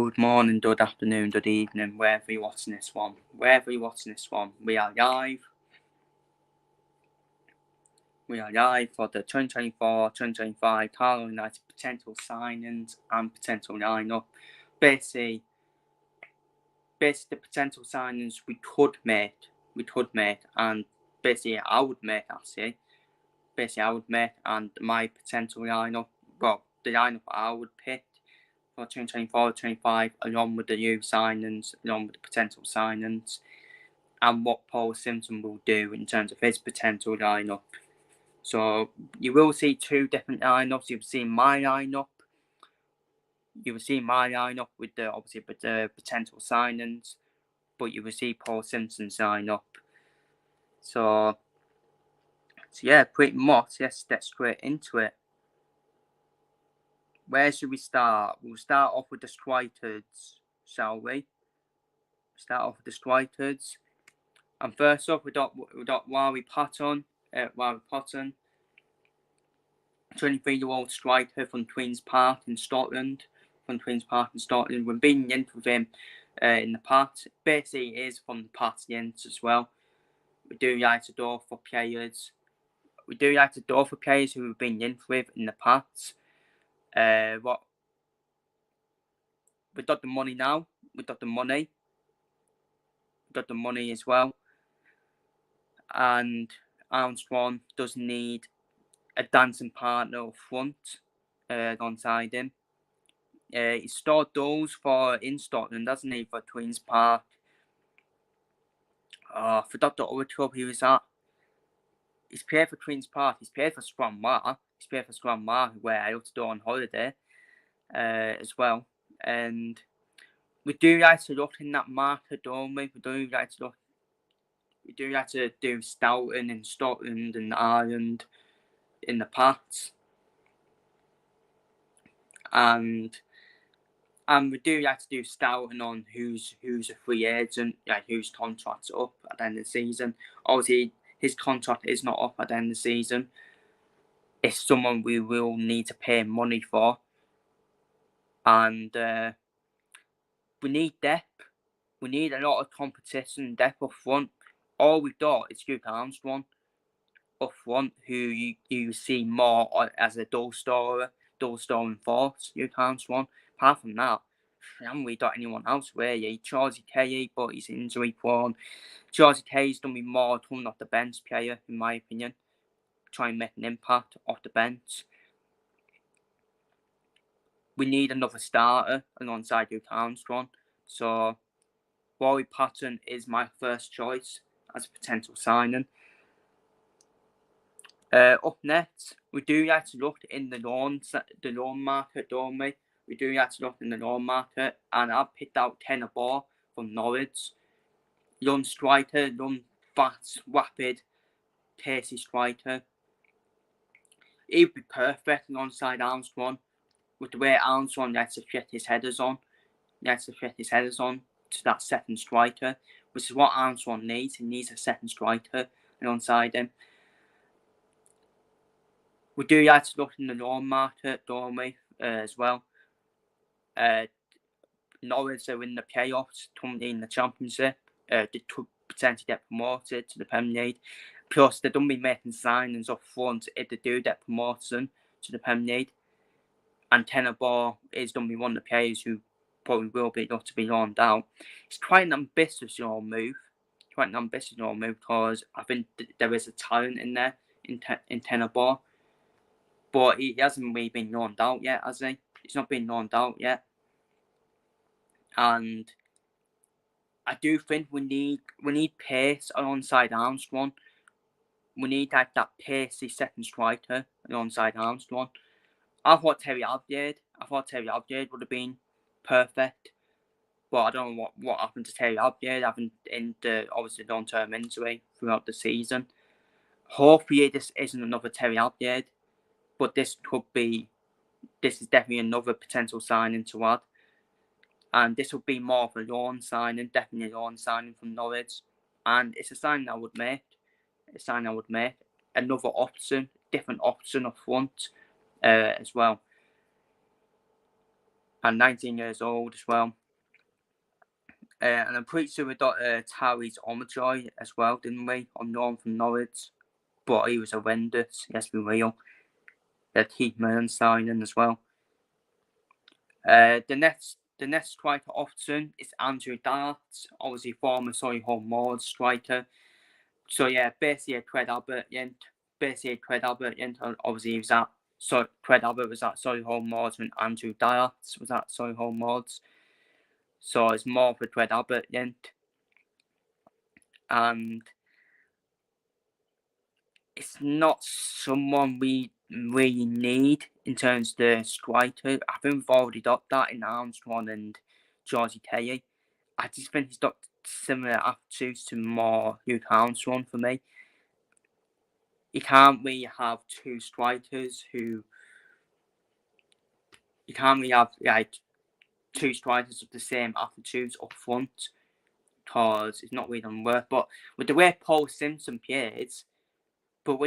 Good morning, good afternoon, good evening, wherever you're watching this one. We are live. We are live for the 2024-2025 Carlisle United potential signings and potential lineup. Basically the potential signings we could make, and basically I would make, and my potential lineup, well, the lineup I would pick for 2024-25, along with the new signings, along with the potential signings, and what Paul Simpson will do in terms of his potential lineup. So you will see two different lineups. You'll see my lineup. With the potential signings, but you will see Paul Simpson's lineup. So yeah, pretty much. Let's get straight into it. Where should we start? We'll start off with the strikers, shall we? And first up, we got Wari Potton. 23-year-old striker from Queen's Park in Scotland. We've been linked with him in the past. Basically, he is from the past links as well. We do like to go for players. Who we've been linked with in the past. We got the money now. We got the money as well. And Armstrong does need a dancing partner up front alongside him. He scored goals in Scotland, hasn't he, for Queen's Park? I forgot the other club he was at. He's played for Queen's Park. He's played for Stranraer. Where I used to go on holiday as well. And we do like to look in that market, don't we? We do like to do scouting in Scotland and Ireland in the past. And we do like to do scouting on who's a free agent, whose contract's up at the end of the season. Obviously, his contract is not up at the end of the season. It's someone we will need to pay money for. And we need depth. We need a lot of competition depth up front. All we've got is Luke Armstrong up front, who you see more as a goal-scoring force, Luke Armstrong. Apart from that, haven't we got anyone else really? Georgie Kelly, but he's injury prone. Georgie Kelly's done me more coming off the bench player, in my opinion. Try and make an impact off the bench. We need another starter alongside Luke Armstrong. So Wari Potton is my first choice as a potential signing. Up next, we do like to look in the loan market, don't we? We do like to look in the loan market, and I've picked out Kenna Ball from Norwich. Young striker, young, fast, rapid, pacey striker. He would be perfect alongside Armstrong, with the way Armstrong likes to fit his headers on. To that second striker, which is what Armstrong needs. He needs a second striker alongside him. We do like to look in the loan market, don't we, as well. Norwich are in the playoffs, currently in the Championship. They could potentially get promoted to the Premier League. Plus, they don't be making signings up front if they do get promoted to the Premier League. And Kenna Ball is going to be one of the players who probably will be enough to be loaned out. It's quite an ambitious move. Because I think there is a talent in there in Kenna Ball. But he hasn't really been loaned out yet, has he? He's not been loaned out yet. And I do think we need pace alongside Armstrong. We need that pacey second striker alongside Armstrong. I thought Terry Albiade would have been perfect. But I don't know what happened to Terry Albiade, having obviously long-term injury throughout the season. Hopefully this isn't another Terry Albiade, but this is definitely another potential signing to add. And this would be more of a loan signing, definitely a loan signing from Norwich. And it's a signing I would make. Another option, different option up front as well. And 19 years old as well. And I'm pretty sure we got Tyrese Omojoy as well, didn't we? On loan from Norwich. But he was horrendous, let's be real. Keith Millen signing as well. The next striker option is Andrew Dart, obviously former Solihull Moors striker. So yeah, basically a Craig Albert Yent. Obviously he was at Craig Albert was at Solihull Moors when Andrew Dart was at Solihull Moors. So it's more for Craig Albert Yent. And it's not someone we really need in terms of the striker. I think we've already got that in Armstrong and Georgie Kelly. I just think he's got similar attitudes to more Luke Armstrong for me. You can't really have two strikers who. You can't really have like two strikers with the same attitudes up front because it's not really going to work. But with the way Paul Simpson plays, he'll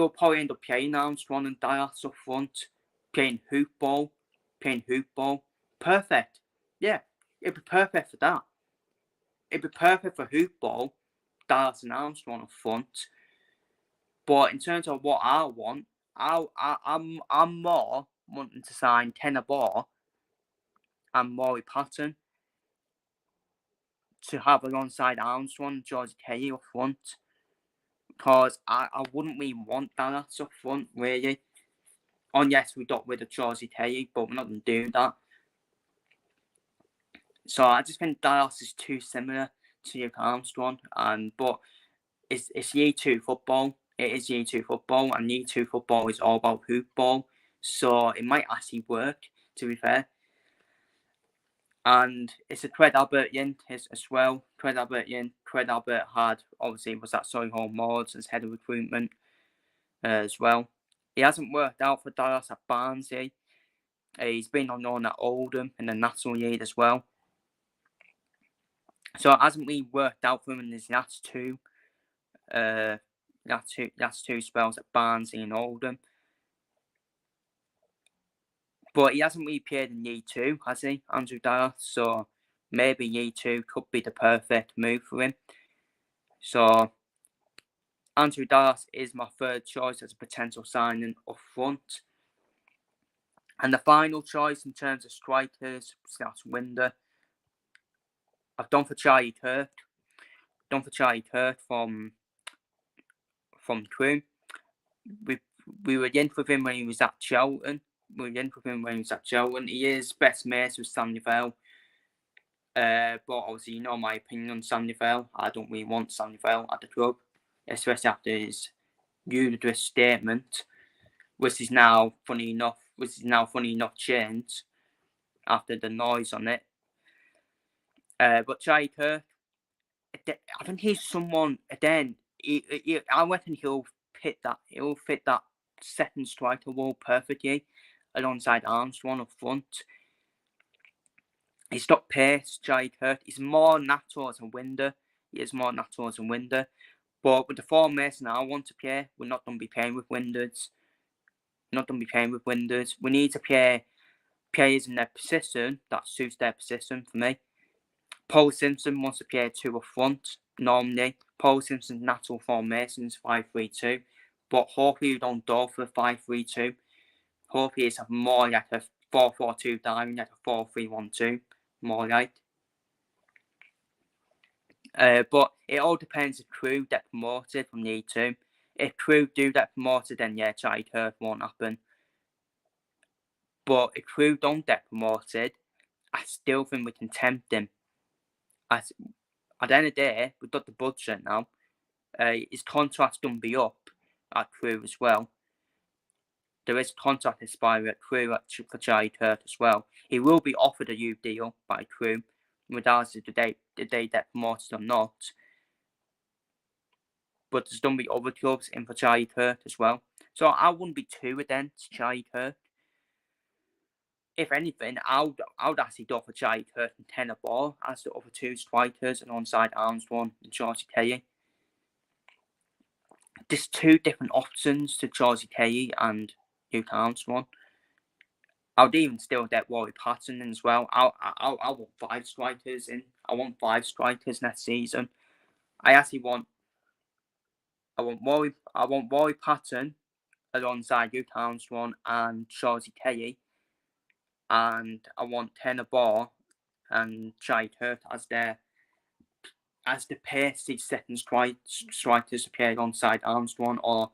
probably end up playing Armstrong and Dias up front, playing hoop ball. Perfect. Yeah, it'd be perfect for that. It'd be perfect for hoop ball, Dias and Armstrong up front. But in terms of what I want, I'm more wanting to sign Tenor Ball and Maury Patton to have alongside Armstrong and George Kelly up front. Because I wouldn't really want Dallas up front, really. Yes, we got rid of Georgie Kelly, but we're not going to do that. So I just think Dallas is too similar to Luke Armstrong, but it's Year 2 football. It is Year 2 football, and Year 2 football is all about hoop ball. So it might actually work, to be fair. And it's a Craig Albert Yent as well. Craig Albert obviously was at Solihull Moors as head of recruitment as well. He hasn't worked out for Dallas at Barnsley. He's been on loan at Oldham in the National League as well. So it hasn't really worked out for him in his last two spells at Barnsley and Oldham. But he hasn't really played in Year 2, has he, Andrew Dallas? So maybe Year 2 could be the perfect move for him. So Andrew Dallas is my third choice as a potential signing up front. And the final choice in terms of strikers / window, I've done for Charlie Kirk. From Crewe. We were in with him when he was at Cheltenham. He is best mates with Sandy Vale. But obviously, you know my opinion on Sandy Vale. I don't really want Sandy Vale at the club, especially after his ludicrous statement, which is now funny enough changed after the noise on it. But Charlie Kirk, I think he's someone. Again, I reckon he'll fit that second striker role perfectly alongside Armstrong up front. He's got pace, Charlie Kirk. He's more natural as a winder. But with the formation I want to play, we're not going to be playing with winders. We need to play players in their position that suits their position for me. Paul Simpson wants to play two up front. Normally, Paul Simpson's natural formation is 5-3-2. But hopefully we don't go for 5-3-2. Hopefully it's more like a 4-4-2 diamond, like a 4-3-1-2. More like. But it all depends if Crewe get promoted from League 2. If Crewe do get promoted, then yeah, Charlie Kirk won't happen. But if Crewe don't get promoted, I still think we can tempt him. At the end of the day, we've got the budget now. His contract's going to be up at Crewe as well. There is a contract expiry at Crewe for Charlie Kirk as well. He will be offered a new deal by Crewe, regardless of the day get promoted or not. But there's going to be other clubs in for Charlie Kirk as well. So I wouldn't be too against Charlie Kirk. If anything, I would actually go for Charlie Kirk and Tenor Ball as the other two strikers alongside Armstrong and Georgie Kelly. There's two different options to Georgie Kelly and Luke Armstrong. I would even still get Rory Patton in as well. I want 5 strikers in. I want 5 strikers next season. I actually want. I want Rory Patton alongside Luke Armstrong and Chauncey Kelly, and I want Tanner Barr and Jai Hurt as the pacey second strikers to play alongside Armstrong or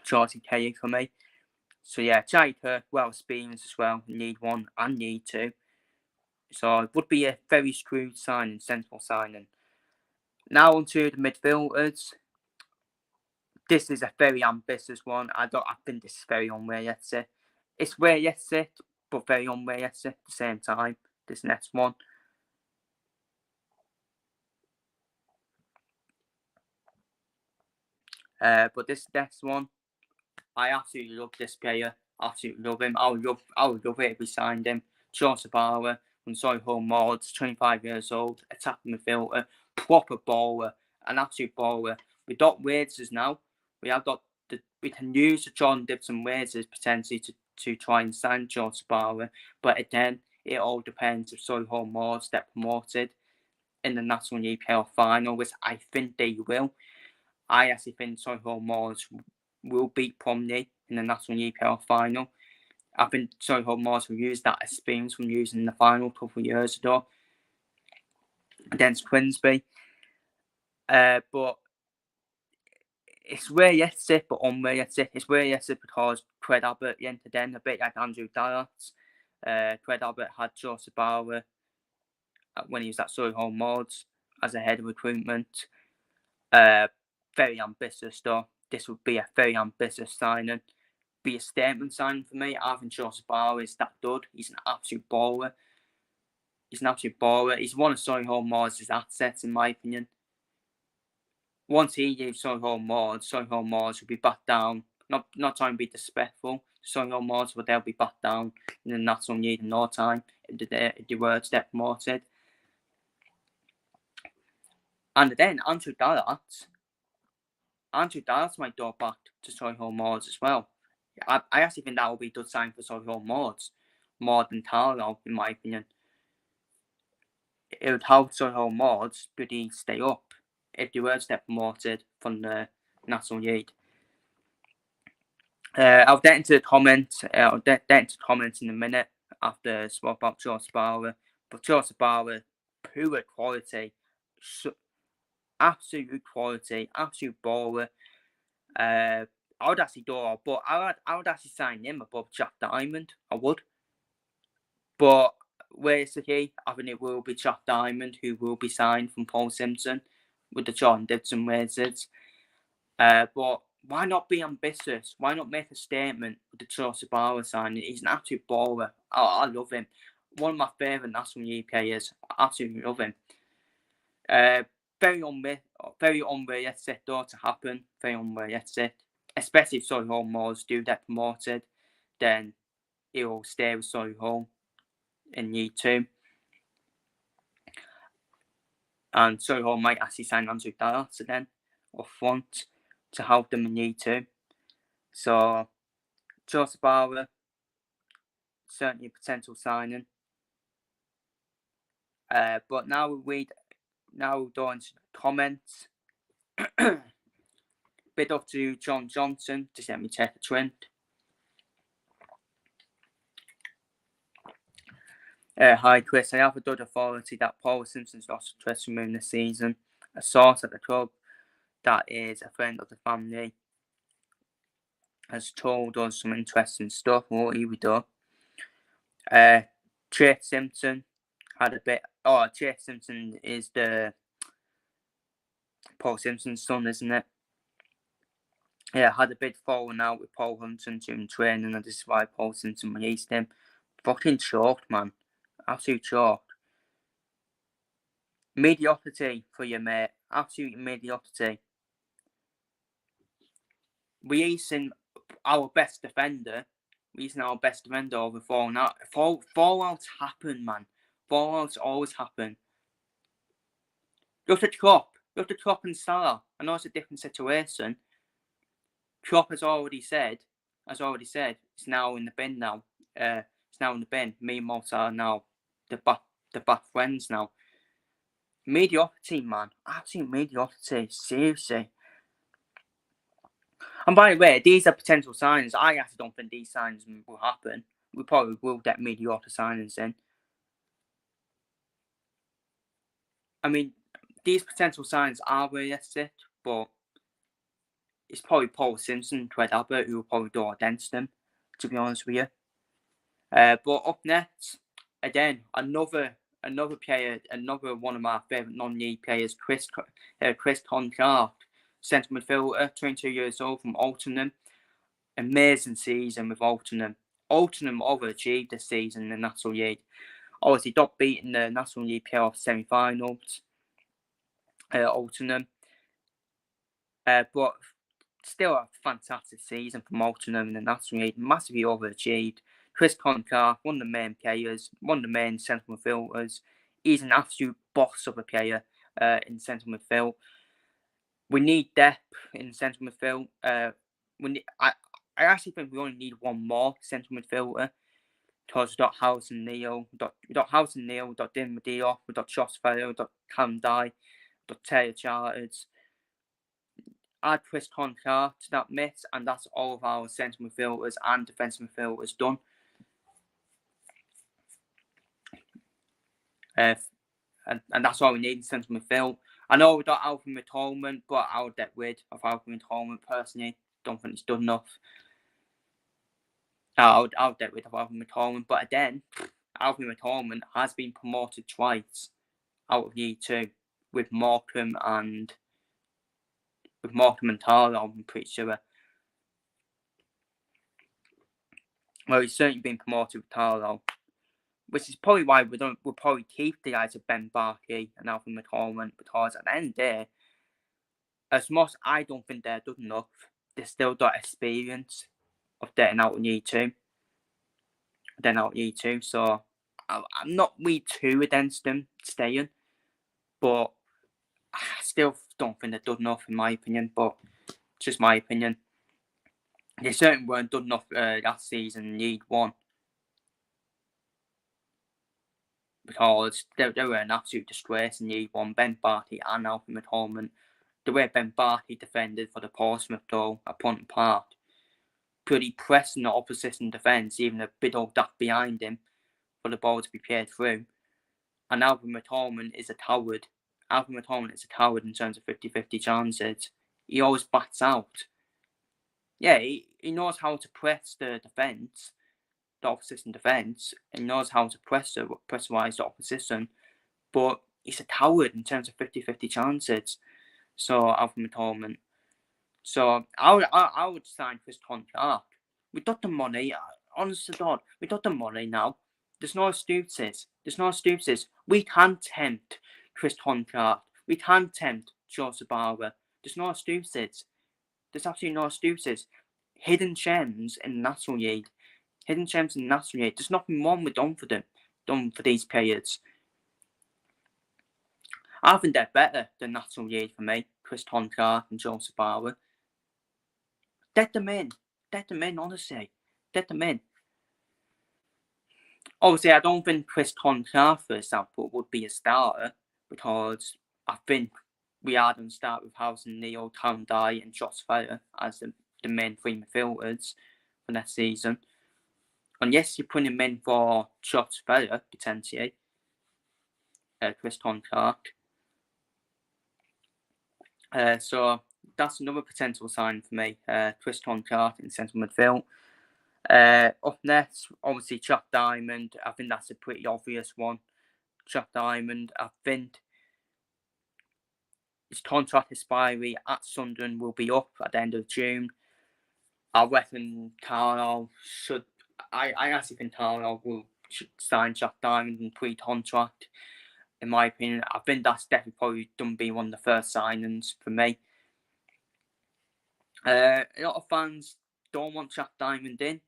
Chauncey Kelly for me. So yeah, Jai Hurt, well experienced as well. Need one and need two. So it would be a very shrewd signing, sensible signing. Now on to the midfielders. This is a very ambitious one. I think this is very unrealistic. It's realistic, but very unrealistic at the same time. This next one. But this next one, I absolutely love this player. Absolutely love him. I would love it if we signed him. Joseph Bauer from Solihull Mods, 25 years old, attacking midfielder, proper baller, an absolute baller. We've got Wages now. We can use the John Gibson Wages potentially to try and sign Joseph Bauer. But again, it all depends if Solihull Mods get promoted in the National League playoff final, which I think they will. I actually think Solihull Moors will beat Bromley in the National League playoff final. I think Solihull Moors will use that experience from using the final a couple of years ago against Queensby. But it's realistic but unrealistic. It's realistic because Craig Abbott, at the end of the day, a bit like Andrew Dallart. Craig Abbott had Joseph Bauer when he was at Solihull Moors as a head of recruitment. Very ambitious though. This would be a very ambitious signing. Be a statement signing for me. I think Joseph Bauer is that good. He's an absolute baller. He's one of Solihull Moors' assets, in my opinion. Once he leaves Solihull Moors will be back down. Not trying to be disrespectful. Solihull Moors, but they'll be back down in the National League in no time if they were to get promoted. And then Andrew Dallart might go back to Solihull Moors as well. I actually think that will be a good sign for Solihull Moors, more than Carlisle, in my opinion. It would help Solihull Moors really stay up if they were to get promoted from the National League. I'll get into the comments. I'll get into comments in a minute after I spoke about Joseph Bauer. But Joseph Bauer, pure quality, absolute quality, absolute baller. I would actually go, but I would actually sign him above Jack Diamond. I would. But realistically, I think it will be Jack Diamond who will be signed from Paul Simpson with the John Dibson Wizards. But why not be ambitious? Why not make a statement with the Joseph Bauer signing? He's an absolute baller. I love him. One of my favourite National League players. I absolutely love him. Very unrealistic though to happen. Very unrealistic. Especially if Solihull Moors do get promoted, then he will stay with Solihull in League 2. And Solihull might actually sign Andrew Dallart again up front to help them in League 2. So Joseph Bauer, certainly a potential signing. But now we go into the comments. Bit up to John Johnson to let me check a trend. Hi Chris, I have a good authority that Paul Simpson's lost interest from him this season. A source at the club that is a friend of the family has told us some interesting stuff. What he would do. Chase Simpson had a bit. Oh, Chase Simpson is the Paul Simpson's son, isn't it? Yeah, had a big falling out with Paul Hunton during training, and this is why Paul Simpson released him. Fucking shocked, man. Absolute shocked. Mediocrity for you, mate. Absolute mediocrity. We're using our best defender. Over falling out. Fallouts happen, man. Fallouts always happen. Look at Klopp and Salah. I know it's a different situation. Klopp has already said as I already said, it's now in the bin now. It's now in the bin. Me and Moss are now the bad friends now. Mediocrity, man. Absolute mediocrity. Seriously. And by the way, these are potential signs. I actually don't think these signs will happen. We probably will get mediocre signings in. I mean, these potential signs are realistic, but it's probably Paul Simpson, Fred Albert, who will probably go against them, to be honest with you. But up next, again, another player, another one of my favourite non-league players, Chris Concard, centre midfielder, 22 years old from Altrincham. Amazing season with Altrincham. Altrincham overachieved this season in the National League. Obviously, got beaten the National League playoff semi-finals, Altrincham. But still a fantastic season from Altrincham in the National League. Massively overachieved. Chris Concard, one of the main players, one of the main central midfielders. He's an absolute boss of a player in central midfield. We need depth in central midfield. I actually think we only need one more central midfielder. Because we've got House and Neil, we've got Din Medioff, we've got Josh Farrell, we've got Cam Dye, we've got Taylor Charters. Add Chris Concard to that mix, and that's all of our central midfielders and defensive midfielders done. And that's all we need in central midfield. I know we've got Alfred McTolman, but I would get rid of Alfred McTolman personally. Don't think it's done enough. I would get rid of Alfred McTolman, but again, Alfred McTolman has been promoted twice out of League 2 with Morecambe and Carlisle, I'm pretty sure. Well, he's certainly been promoted with Carlisle, which is probably why we'll probably keep the guys of Ben Barkey and Alfred McTolman, because at the end of the day, as much I don't think they're good enough, they still got experience of getting out in League 2. So I'm not really too against them staying, but I still don't think they're good enough in my opinion, but just my opinion. They certainly weren't good enough last season in League 1. Because they were an absolute disgrace in League 1. Ben Barty and Alfred McTolman. The way Ben Barty defended for the Portsmouth goal at Ponton Park, pretty pressing the opposition defence, even a bit old duck behind him for the ball to be played through. And Alfred McTolman is a coward. Alfred McTolman is a coward in terms of 50-50 chances. He always backs out. Yeah, he knows how to press the defence, the opposition defence, and he knows how to pressurise the opposition, but he's a coward in terms of 50-50 chances. So, Alfred McTolman. So, I would sign Chris Concard. We got the money, honest to God, we got the money now. There's no excuses. We can tempt Chris Concard. We can tempt Joseph Barber. There's no excuses. There's absolutely no excuses. Hidden gems in the National League. There's nothing wrong with done for these players. I think they're better than National League for me. Chris Concard and Joseph Barber. Get them in, honestly. Get them in. Obviously, I don't think Chris Concard, for example, would be a starter, because I think we are going to start with House and Neil, Cam Dye and Josh Farrell as the main three midfielders for next season. And yes, you're putting him in for Josh Farrell, potentially. Chris Concard. So that's another potential sign for me. Chris Concard in central midfield. Up next, obviously, Jack Diamond. I think that's a pretty obvious one. Jack Diamond, I think his contract expiry at Sunderland will be up at the end of June. I reckon Carlisle should. I actually think Carlisle should sign Jack Diamond in pre-contract. In my opinion, I think that's definitely probably done be one of the first signings for me. A lot of fans don't want Jack Diamond in.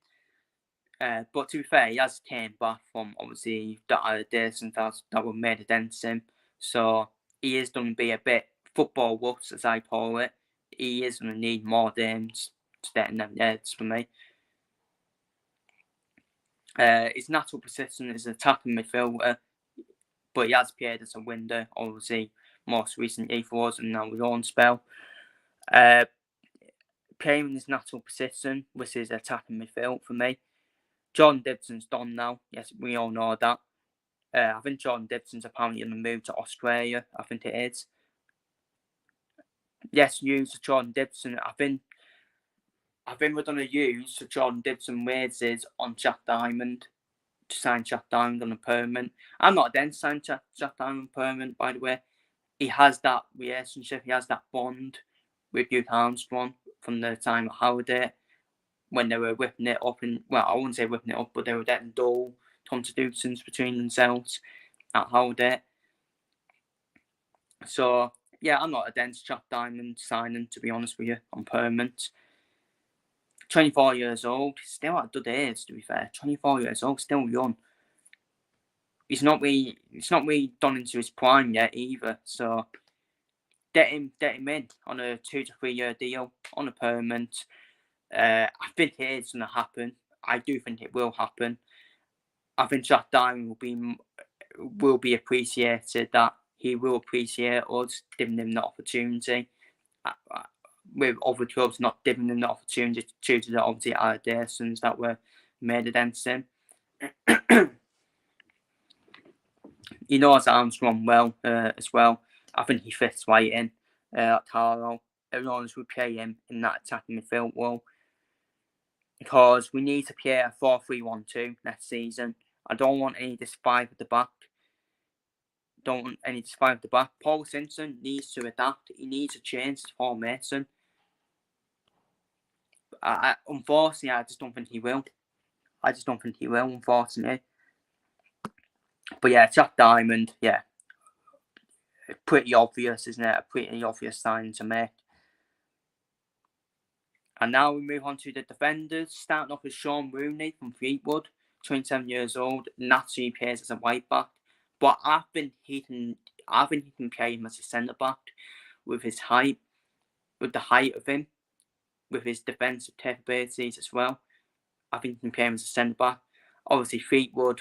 But to be fair, he has came back from obviously the allegations that were made against him. So he is going to be a bit football rust, as I call it. He is going to need more games to get in them heads for me. His natural position is attacking midfielder, but he has played as a winger, obviously, most recently for us and now his own spell. Playing in his natural position, which is attacking midfield for me. John Dibson's done now. Yes, we all know that. I think John Dibson's apparently on the move to Australia. I think it is. Yes, use John Dibson. I think we're going to use John Dibson wages on Jack Diamond to sign Jack Diamond on a permanent. I'm not against signing Jack Diamond permanent, by the way. He has that relationship, he has that bond with Hugh Armstrong from the time at Howard when they were whipping it up. And well, I wouldn't say whipping it up, but they were getting dull contradictions between themselves at Howard. So, yeah, I'm not against Jack Diamond signing, to be honest with you, on permanent. 24 years old, still at good age, to be fair. 24 years old, still young. He's not really done into his prime yet either. So get him in on a 2 to 3 year deal on a permanent. I think it is going to happen. I do think it will happen. I think Jack Diamond will be appreciated. That he will appreciate us giving him the opportunity. With other clubs not giving him the opportunity due to the obviously allegations that were made against him. He knows Armstrong well as well. I think he fits right in at Carlisle. Everyone would play him in that attacking midfield role because we need to play a 4-3-1-2 next season. I don't want any of this 5 at the back. Paul Simpson needs to adapt. He needs to change his formation. Unfortunately, I just don't think he will. Unfortunately. But yeah, Jack Diamond, yeah. Pretty obvious, isn't it? A pretty obvious sign to make. And now we move on to the defenders, starting off with Sean Rooney from Fleetwood, 27 years old, naturally plays as a right back. But I think he can play him as a centre back with his height, with the height of him, with his defensive capabilities as well. I think he can play him as a centre back. Obviously, Fleetwood,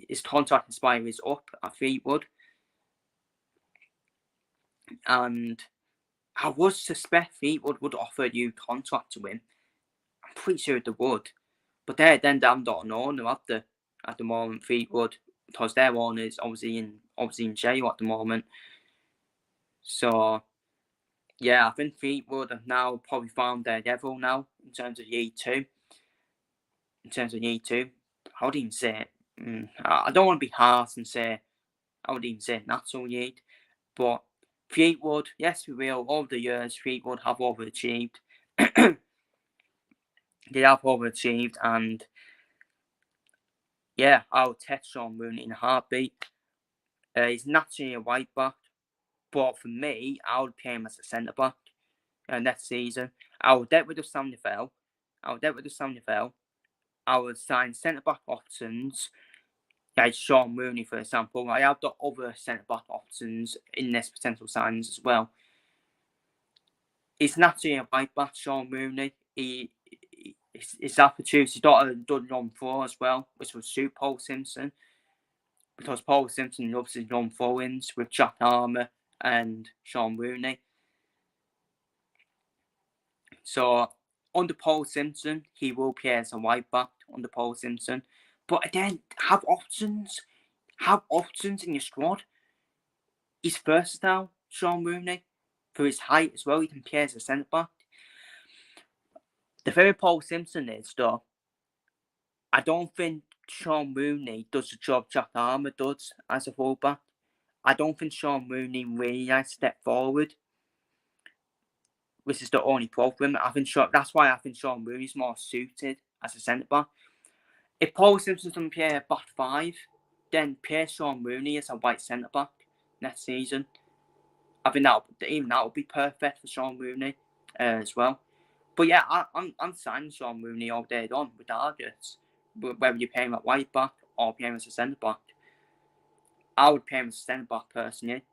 his contract expiry is up at Fleetwood. And I would suspect Fleetwood would offer a new contract to him. I'm pretty sure they would. But they haven't got an owner at the moment, Fleetwood, because their owner is obviously in jail at the moment. So yeah, I think Fleetwood have now probably found their level now in terms of year 2. I would even say I don't want to be harsh and say I would even say natural year, but Fleetwood, yes, we will. Over the years, Fleetwood have overachieved. They have overachieved, and yeah, I would take Sean Rooney in a heartbeat. He's naturally a right back, but for me, I would play him as a centre back next season. I would get rid of Sam Neville. I would sign centre back options like Sean Rooney, for example. I have got other centre back options in this potential signings as well. He's naturally a right back, Sean Rooney. His attitude, he's got a good run throw as well, which will suit Paul Simpson. Because Paul Simpson loves his run throw-ins with Jack Armour and Sean Rooney. So, under Paul Simpson, he will play as a right back under Paul Simpson. But again, have options. Have options in your squad. He's versatile, Sean Rooney. For his height as well, he can play as a centre back. The thing with Paul Simpson is, though, I don't think Sean Rooney does the job Jack Armour does as a fullback. I don't think Sean Rooney really has to step forward, which is the only problem. That's why I think Sean Rooney's more suited as a centre back. If Paul Simpson doesn't play a back 5, then play Sean Rooney as a white centre back next season. I think that would be perfect for Sean Rooney as well. But yeah, I'm signing Sean Rooney all day long, regardless whether you pay him at right back or pay him as a centre back. I would pay him as a centre back personally.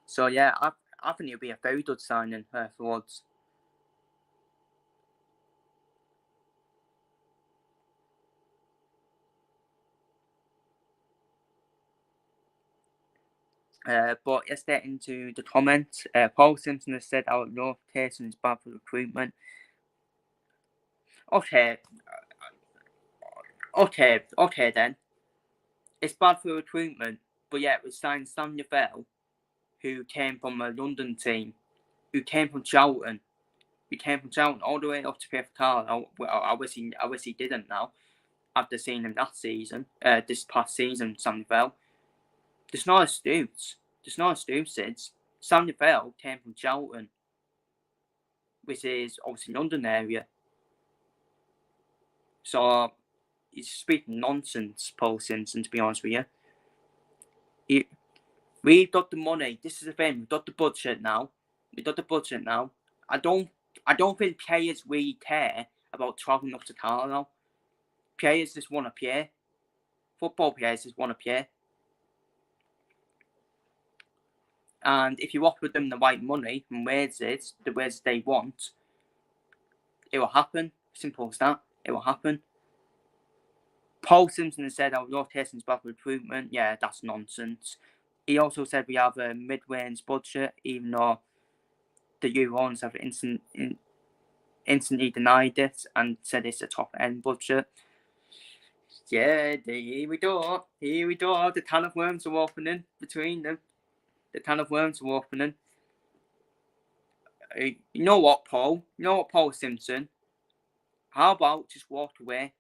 So yeah, I think it'll be a very good signing for us. But let's get into the comments. Paul Simpson has said our reputation is bad for recruitment. Okay, then. It's bad for recruitment, but yet we signed Sam Neville, who came from a London team, who came from Charlton. We came from Charlton all the way up to fifth Carlisle. I wish he didn't now. After seeing him that season, this past season, Sam Neville. There's no excuse. Sam Neville came from Charlton, which is obviously London area. So he's speaking nonsense, Paul Simpson, to be honest with you. We've got the money. This is the thing. We've got the budget now. I don't think players really care about travelling up to Carlisle. Players just want to play. Football players just want to play. And if you offer them the right money and wages, the wages they want, it will happen. Simple as that. It will happen. Paul Simpson has said our rotation's bad recruitment. Yeah, that's nonsense. He also said we have a mid-range budget, even though the new owners have instantly denied it and said it's a top-end budget. Yeah, here we go. The can of worms are opening between them. You know what, Paul? Paul Simpson? How about just walk away?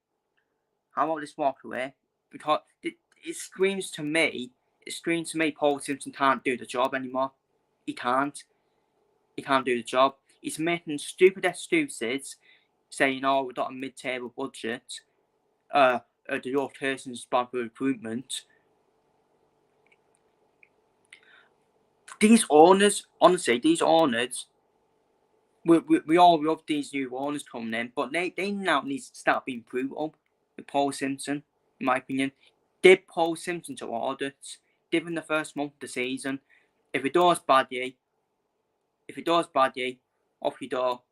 Because it screams to me, Paul Simpson can't do the job anymore. He can't do the job. He's making stupid excuses, saying, "Oh, we've got a mid-table budget. The rotation's bad recruitment." These owners, honestly, we all love these new owners coming in, but they now need to start being brutal with Paul Simpson, in my opinion. Did Paul Simpson to audits, give him the first month of the season. If he does badly, off you go.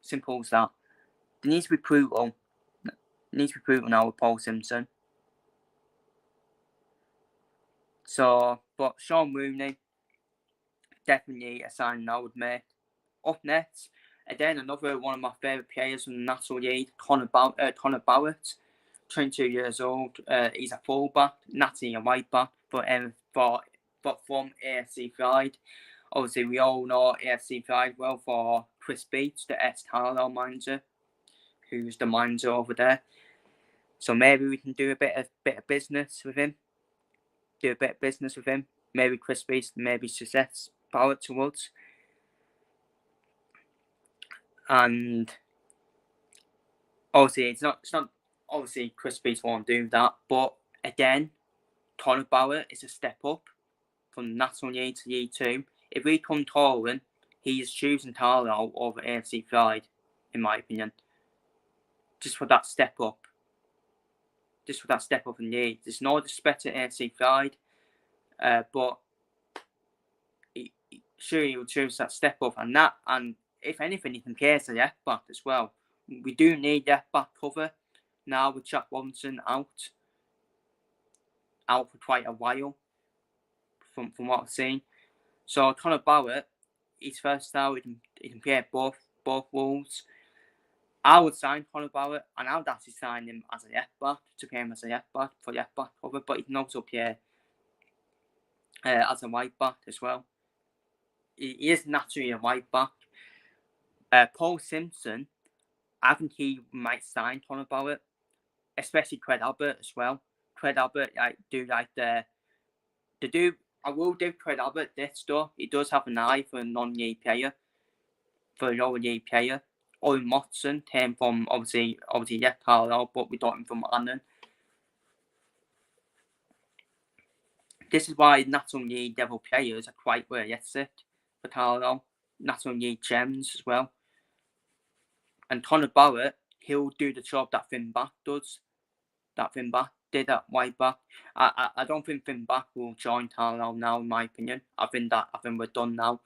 Simple as that. There needs to be brutal. Now with Paul Simpson. So, but Sean Rooney, definitely a signing I would make. Up next, again, another one of my favourite players from the National League, Connor Barrett, 22 years old. He's a fullback, Natty and right back, but from AFC Clyde. Obviously, we all know AFC Clyde well for Chris Beach, the ex-Carlisle manager, who's the manager over there. So maybe we can do a bit of business with him. Maybe Chris Beach, maybe success Barrett towards. And obviously, it's not. Obviously, Chris Beach won't do that. But again, Connor Barrett is a step up from National League to League 2. If we come touring, he is choosing Carlisle over AFC Clyde, in my opinion. Just for that step up. In league. There's no disrespect to AFC Clyde, but sure he will choose that step up, and if anything, he can play as a left back as well. We do need left back cover now with Jack Robinson out for quite a while, from what I've seen. So Connor Barrett, he's first out. He can play both roles. I would sign Connor Barrett, and I would actually sign him as a left back to play him as a left back for left back cover. But he can also play as a right back as well. He is naturally a right back. Paul Simpson, I think he might sign Connor Barrett, especially Craig Albert as well. Craig Albert, I will give Craig Albert this though. He does have an eye for a non-league player, for a lower league player. Owen Watson came from obviously Carlisle, but we got him from Annan. This is why National League level players are quite realistic for Carlisle. National League gems as well. And Connor Barrett, he'll do the job that Finn Back does. Did at right back. I don't think Finn Back will join Carlisle now, in my opinion. I think we're done now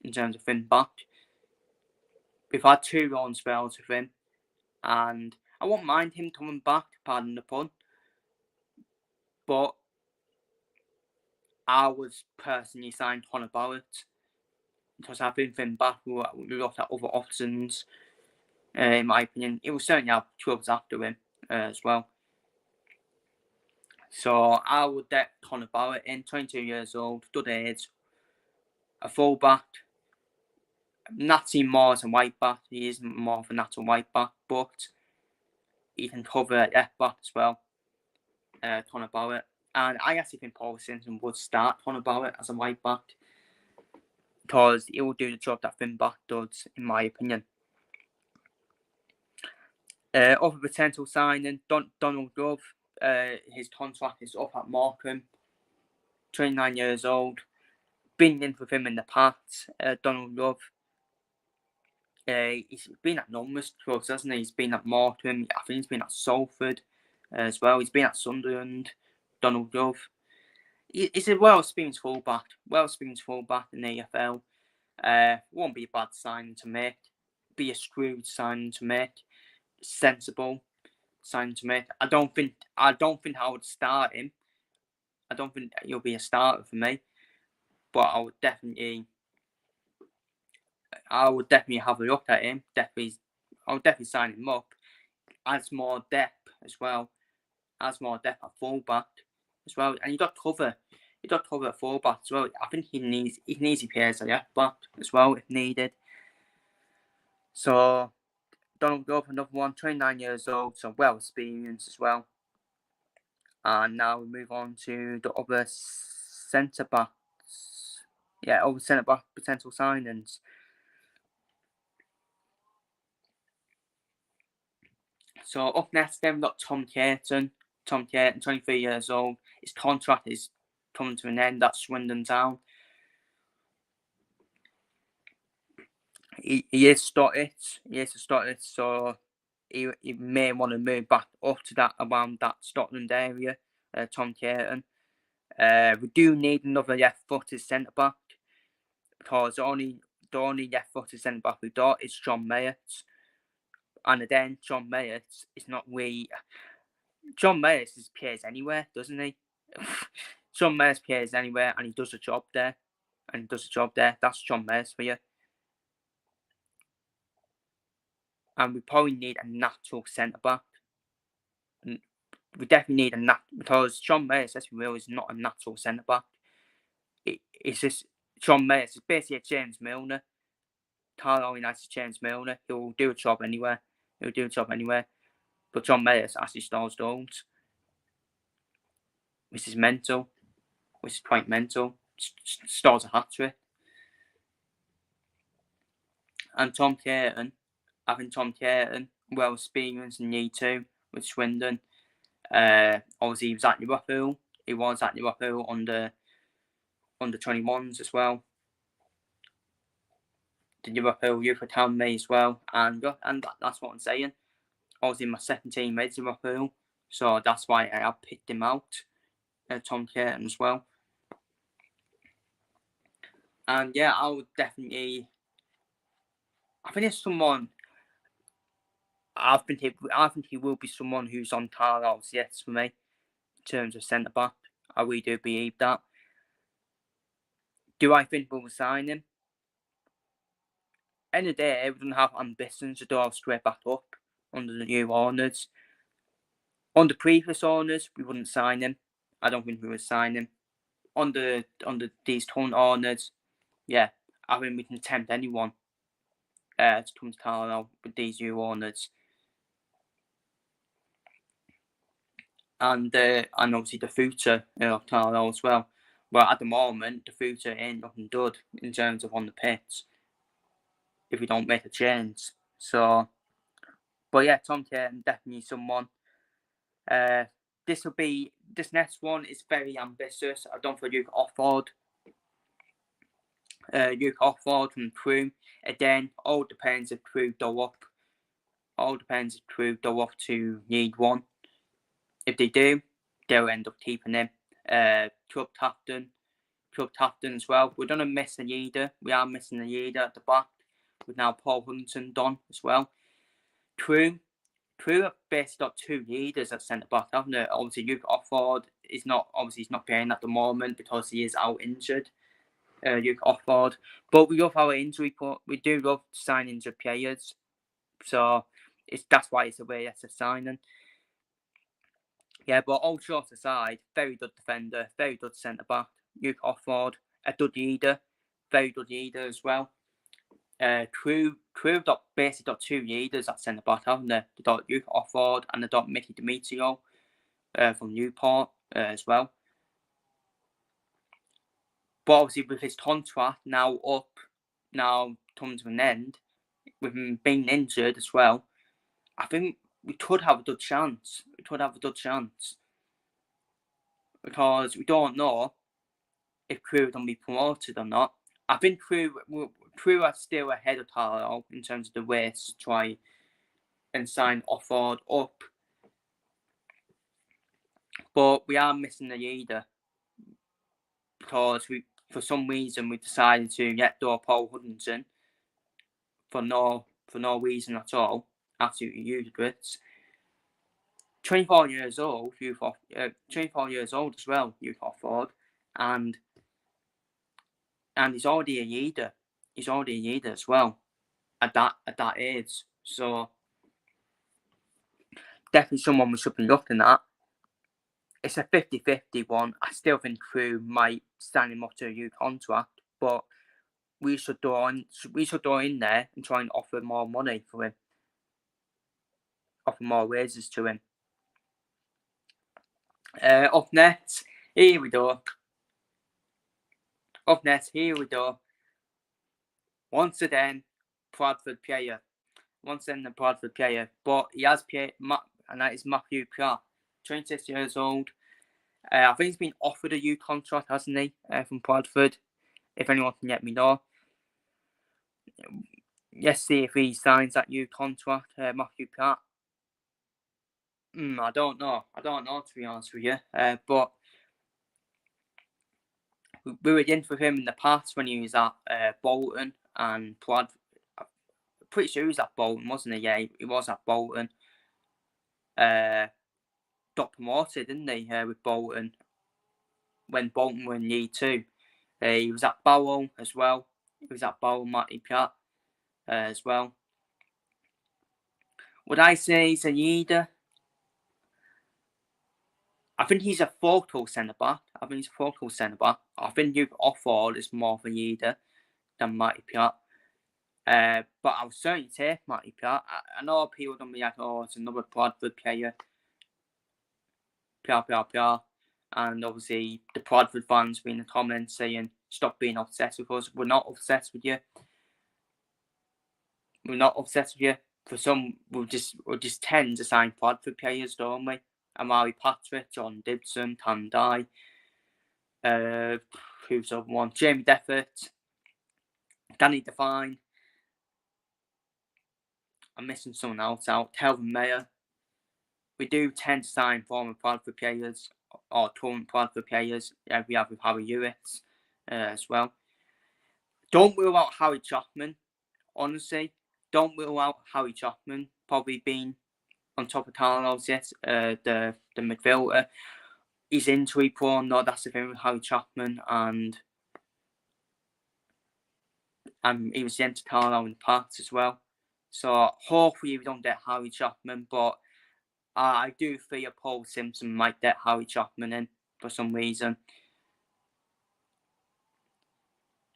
in terms of Finn Back. We've had 2 long spells with him, and I won't mind him coming back, pardon the pun. But I would personally sign Connor Barrett because I think from back we looked at other options. In my opinion, it will certainly have clubs after him as well. So I would get Connor Barrett in, 22 years old, good age, a fullback. Not seen more as a white back. He is more of a natural white back, but he can cover left back as well. Connor Barrett, and I actually think Paul Simpson would start Connor Barrett as a white back because he will do the job that Finn back does, in my opinion. Other potential signing, Donald Love. His contract is up at Morecambe. 29 years old. Been in with him in the past. Donald Love. He's been at numerous clubs, hasn't he? He's been at Morecambe. I think he's been at Salford as well. He's been at Sunderland. Donald Love. He's a well-experienced fullback. In the AFL. Won't be a bad signing to make. Be a shrewd signing to make. Sensible signing to make. I don't think I would start him. I don't think he'll be a starter for me. But I would definitely have a look at him. I would definitely sign him up. Adds more depth as well. Adds more depth at fullback as well. And you got cover. At fullback as well. I think he needs to play as a left back as well if needed. So Donald Love, another one, 29 years old, so well experienced as well. And now we move on to the other centre backs. Yeah, other centre back potential signings. So up next, then we've got Tom Caton. 23 years old. His contract is coming to an end at Swindon Town. He is Scottish. So he may want to move back up to that around that Scotland area. Tom Caton. We do need another left-footed centre back because the only left-footed centre back we've got is John Mayers. And then John Mayers is not really. John Mayers plays anywhere, doesn't he? John Mayers plays anywhere, and he does a job there. That's John Mayers for you. And we probably need a natural centre back. We definitely need because John Mayers, let's be real, is not a natural centre back. It's just John Mayers is basically a James Milner. Carlisle United's James Milner. He'll do a job anywhere. But John Mayers actually stores goals, which is mental. Quite mental. Stores a hat-trick. And Tom Caton, well experienced in Year 2 with Swindon. Obviously, he was at Liverpool. Under 21s as well. The Liverpool Youth Academy as well. And that's what I'm saying. Obviously, my second team is Liverpool. So that's why I have picked him out. Tom Caton as well. And yeah, I would definitely. I think it's someone. I think he will be someone who's on Carlisle's yes for me in terms of centre back. I really do believe that. Do I think we'll sign him? End of the day, we don't have ambitions to go straight back up under the new owners. Under previous owners, we wouldn't sign him. I don't think we would sign him. Under these current owners, yeah, I think we can tempt anyone to come to Carlisle with these new owners. And obviously the future of Carlisle as well. Well, at the moment, the future ain't looking good in terms of on the pitch if we don't make a change. So, but yeah, Tom Caton, definitely someone. This next one is very ambitious. I don't think you can afford. From Crewe. Again, all depends if Crewe go up. To League 1. If they do, they'll end up keeping him. Club captain as well. We're gonna miss a leader. We are missing a leader at the back. With now Paul Huntington done as well. Crewe have basically got two leaders at centre back, haven't they? Obviously, Luke Offord he's not playing at the moment because he is out injured. Luke Offord, but we love our injury report. We do love signing injured players, so that's why it's a way as a signing. Yeah, but all jokes aside, very good defender, very good centre back. Luke Offord, a good leader, very good leader as well. Crew basically got two leaders at centre back, haven't they? They got Luke Offord and they got Mickey Demetrio from Newport as well. But obviously, with his contract now comes to an end, with him being injured as well, I think we could have a good chance. Because we don't know if Crewe are going to be promoted or not. I think Crewe are still ahead of Carlisle in terms of the race to try and sign Offord up. But we are missing a leader because for some reason, we decided to let go of Paul Hudson for no reason at all. Absolutely useless. 24 years old, 24 years old as well, Luke Offord, and he's already a leader. He's already a leader as well at that age. So definitely someone we should be looking at. It's a 50-50 one. I still think Crewe might sign him up to a new contract, but we should go in there and try and offer more money for him, offer more wages to him. Up next, here we go. Once again, Bradford player. But he has played, and that is Matthew Pratt, 26 years old. I think he's been offered a youth contract, hasn't he, from Bradford? If anyone can let me know. Let's see if he signs that youth contract, Matthew Pratt. I don't know, to be honest with you. But we were in for him in the past when he was at Bolton and Bradford. Pretty sure he was at Bolton, wasn't he? Yeah, he was at Bolton. Got promoted, didn't he, with Bolton, when Bolton were in League 2. He was at Barrow as well. Matty Pratt, as well. Would I say he's a leader? I think he's a focal centre-back. I think Luke Offord is more of a leader than Matty Pratt. But I'll certainly take Matty Pratt. I know people are going to be like, oh, it's another Bradford player. And obviously the Bradford fans be in the comments saying, stop being obsessed with us. We're not obsessed with you. For some, we'll just tend to sign Bradford players, don't we? Amari Patrick, John Dibson, Tandai. Who's the other one? Jamie Defert, Danny Devine. I'm missing someone else out. Kelvin Mayer. We do tend to sign former Bradford players or current Bradford players. Yeah, we have with Harry Ewitts as well. Don't rule out Harry Chapman. Honestly, don't rule out Harry Chapman probably being on top of Carlisle, yes, the midfielder. He's injury prone, no, that's the thing with Harry Chapman, and he was sent to Carlisle in the past as well. So hopefully we don't get Harry Chapman, but I do fear Paul Simpson might get Harry Chapman in for some reason.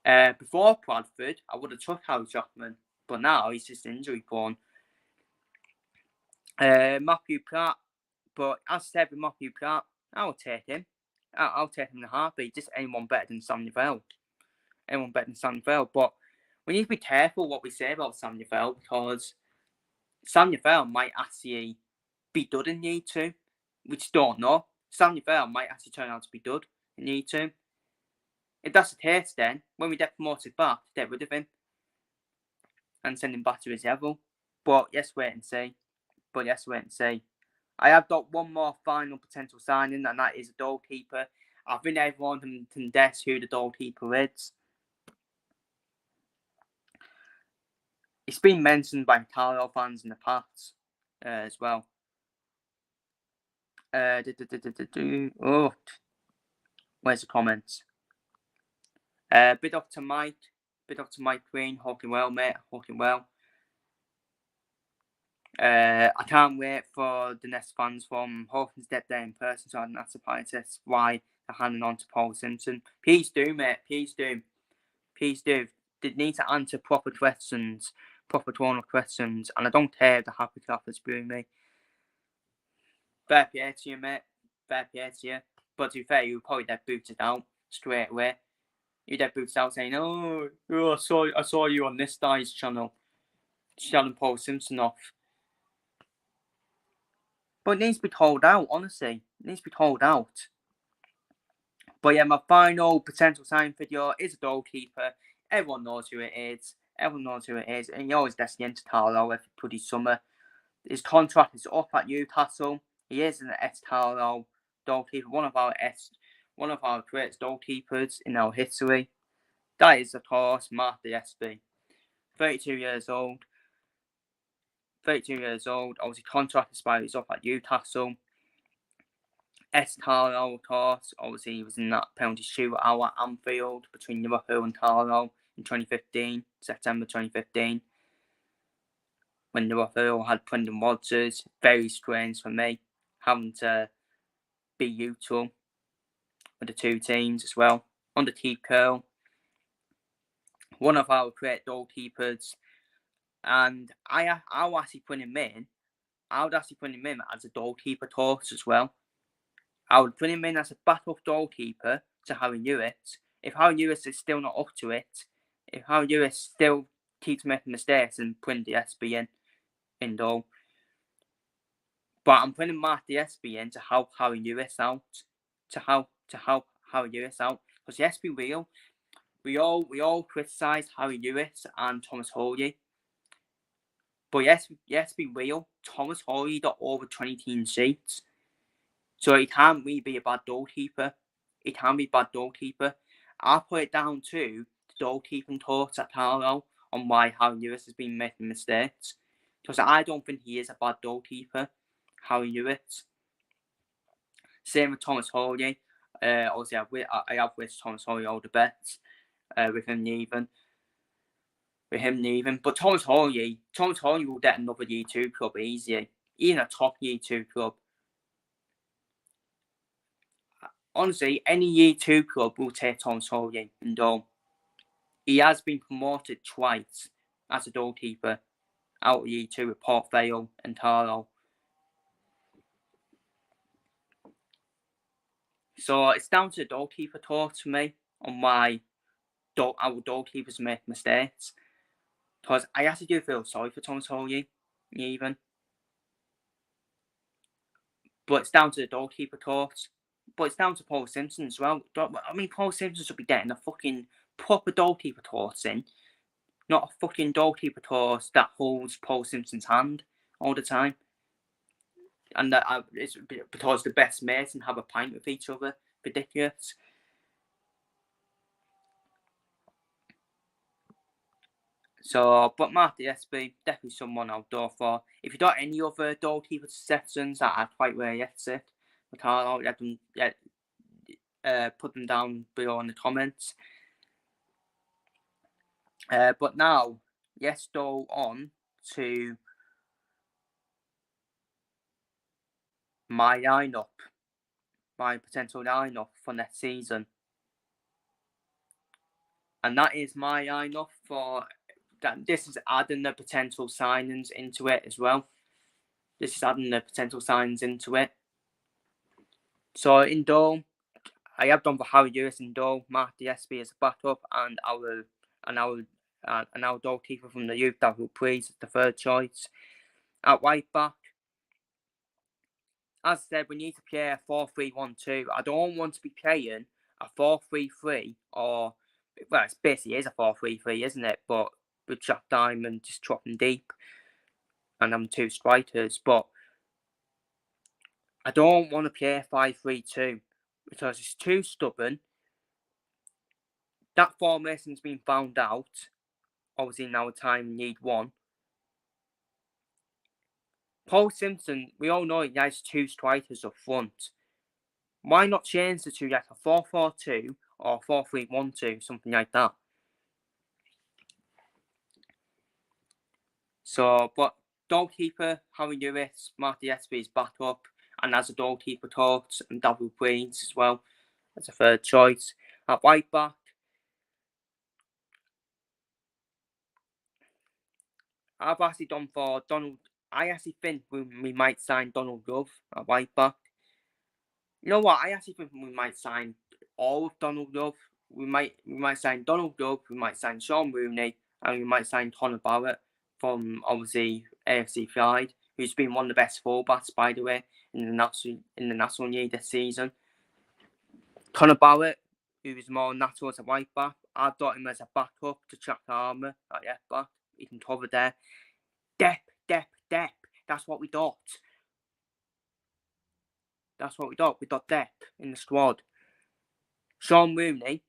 Before Bradford, I would have took Harry Chapman, but now he's just injury prone. Matthew Pratt, but as I said with Matthew Pratt, I'll take him. I'll take him in a heartbeat. Just anyone better than Sam Neville. But we need to be careful what we say about Sam Neville, because Sam Neville might actually be good in League 2. We just don't know. Sam Neville might actually turn out to be good in League 2. If that's the case, then when we get promoted back, get rid of him and send him back to his level. But let's wait and see. I have got one more final potential signing, and that is a goalkeeper. I think everyone can guess who the goalkeeper is. It's been mentioned by Carlisle fans in the past as well. Oh, where's the comments? Big up to Mike. Big up to Mike Green. Hawking well, mate. Hawking well. I can't wait for the next fans from Hawkins Dead there in person, so I don't have to protest why they're handing on to Paul Simpson. Please do, mate. Please do. Please do. They need to answer proper questions, proper tournament questions, and I don't care if the happy clap is booing me. Fair play to you, mate. Fair play to you. But to be fair, you probably get booted out straight away. You get booted out saying, "Oh, I saw you on this guy's channel, shouting Paul Simpson off." But it needs to be told out, honestly. It needs to be told out. But yeah, my final potential signing video is a goalkeeper. Everyone knows who it is. Everyone knows who it is. And he always gets into Carlisle every bloody summer. His contract is up at Newcastle. He is an ex-Carlisle goalkeeper, one of our greatest goalkeepers in our history. That is, of course, Mark DSB. 32 years old. 32 years old. Obviously, contract expires up at Newcastle. Carlisle, of course. Obviously, he was in that penalty shootout at Anfield between Liverpool and Carlisle in 2015, September 2015. When Liverpool had Brendan Rodgers. Very strange for me, having to be neutral with the two teams as well. Under Keith Curl, one of our great goalkeepers. And I'll actually put him in. I would actually put him in as a goalkeeper torch as well. I would put him in as a backup goalkeeper to Harry Lewis. If Harry Lewis is still not up to it, if Harry Lewis still keeps making mistakes, and putting the SB in goal. But I'm putting Mark the SB in to help Harry Lewis out. To help Harry Lewis out. Because yes, we all criticise Harry Lewis and Thomas Hawley. But yes, be real. Thomas Hawley got over 20 clean sheets. So he can't really be a bad goalkeeper. He can be a bad goalkeeper. I put it down to the goalkeeping talks at Carlisle on why Harry Lewis has been making mistakes. Because I don't think he is a bad goalkeeper, Harry Lewis. Same with Thomas Hawley. Obviously, I have wished Thomas Hawley all the best with him leaving. But Thomas Hawley will get another Year 2 club easily. Even a top Year 2 club. Honestly, any Year 2 club will take Thomas Hawley in goal. He has been promoted twice as a goalkeeper out of Year 2 with Port Vale and Carlisle. So it's down to the goalkeeper talk to me on why our goalkeepers make mistakes. Because I actually do feel sorry for Thomas Hawley, even. But it's down to the goalkeeper talks. But it's down to Paul Simpson as well. I mean, Paul Simpson should be getting a fucking proper goalkeeper talks in. Not a fucking goalkeeper talks that holds Paul Simpson's hand all the time. And that it's because the best mates and have a pint with each other. Ridiculous. So, but Mark SB, definitely someone I'll go for. If you got any other goalkeeper suggestions that I quite rare yet sit, I'll put them down below in the comments. But now, let's go on to my lineup, my potential lineup for next season. And that is my lineup for that. This is adding the potential signings into it as well. This is adding the potential signings into it. So in goal, I have done for Harry Lewis in goal, Mark DSB as a backup, and our goalkeeper from the youth, Daryl Priest, the third choice. At right back, as I said, we need to play a 4-3-1-2. I don't want to be playing a 4-3-3 or, well, it basically is a 4-3-3, isn't it? But with Jack Diamond just dropping deep and having two strikers. But I don't want to play 5-3-2 because it's too stubborn. That formation's been found out, obviously in our time in League One. Paul Simpson, we all know he has two strikers up front. Why not change the two like a 4-4-2 or 4-3-1-2, something like that? So, but goalkeeper Harry Lewis, Marty Espy is back up, and as a goalkeeper talks, and David Brains as well as a third choice. At right back, I've actually done for Donald. I actually think we might sign Donald Love at right back. You know what? I actually think we might sign all of Donald Love. We might sign Donald Love. We might sign Sean Rooney, and we might sign Connor Barrett from obviously AFC Pride, who's been one of the best fullbacks, by the way, in the National League this season. Connor Barrett, who is more natural as a right back, I've got him as a backup to Jack Armour at left back. He can cover there. Depth. That's what we got. We got depth in the squad. Sean Rooney,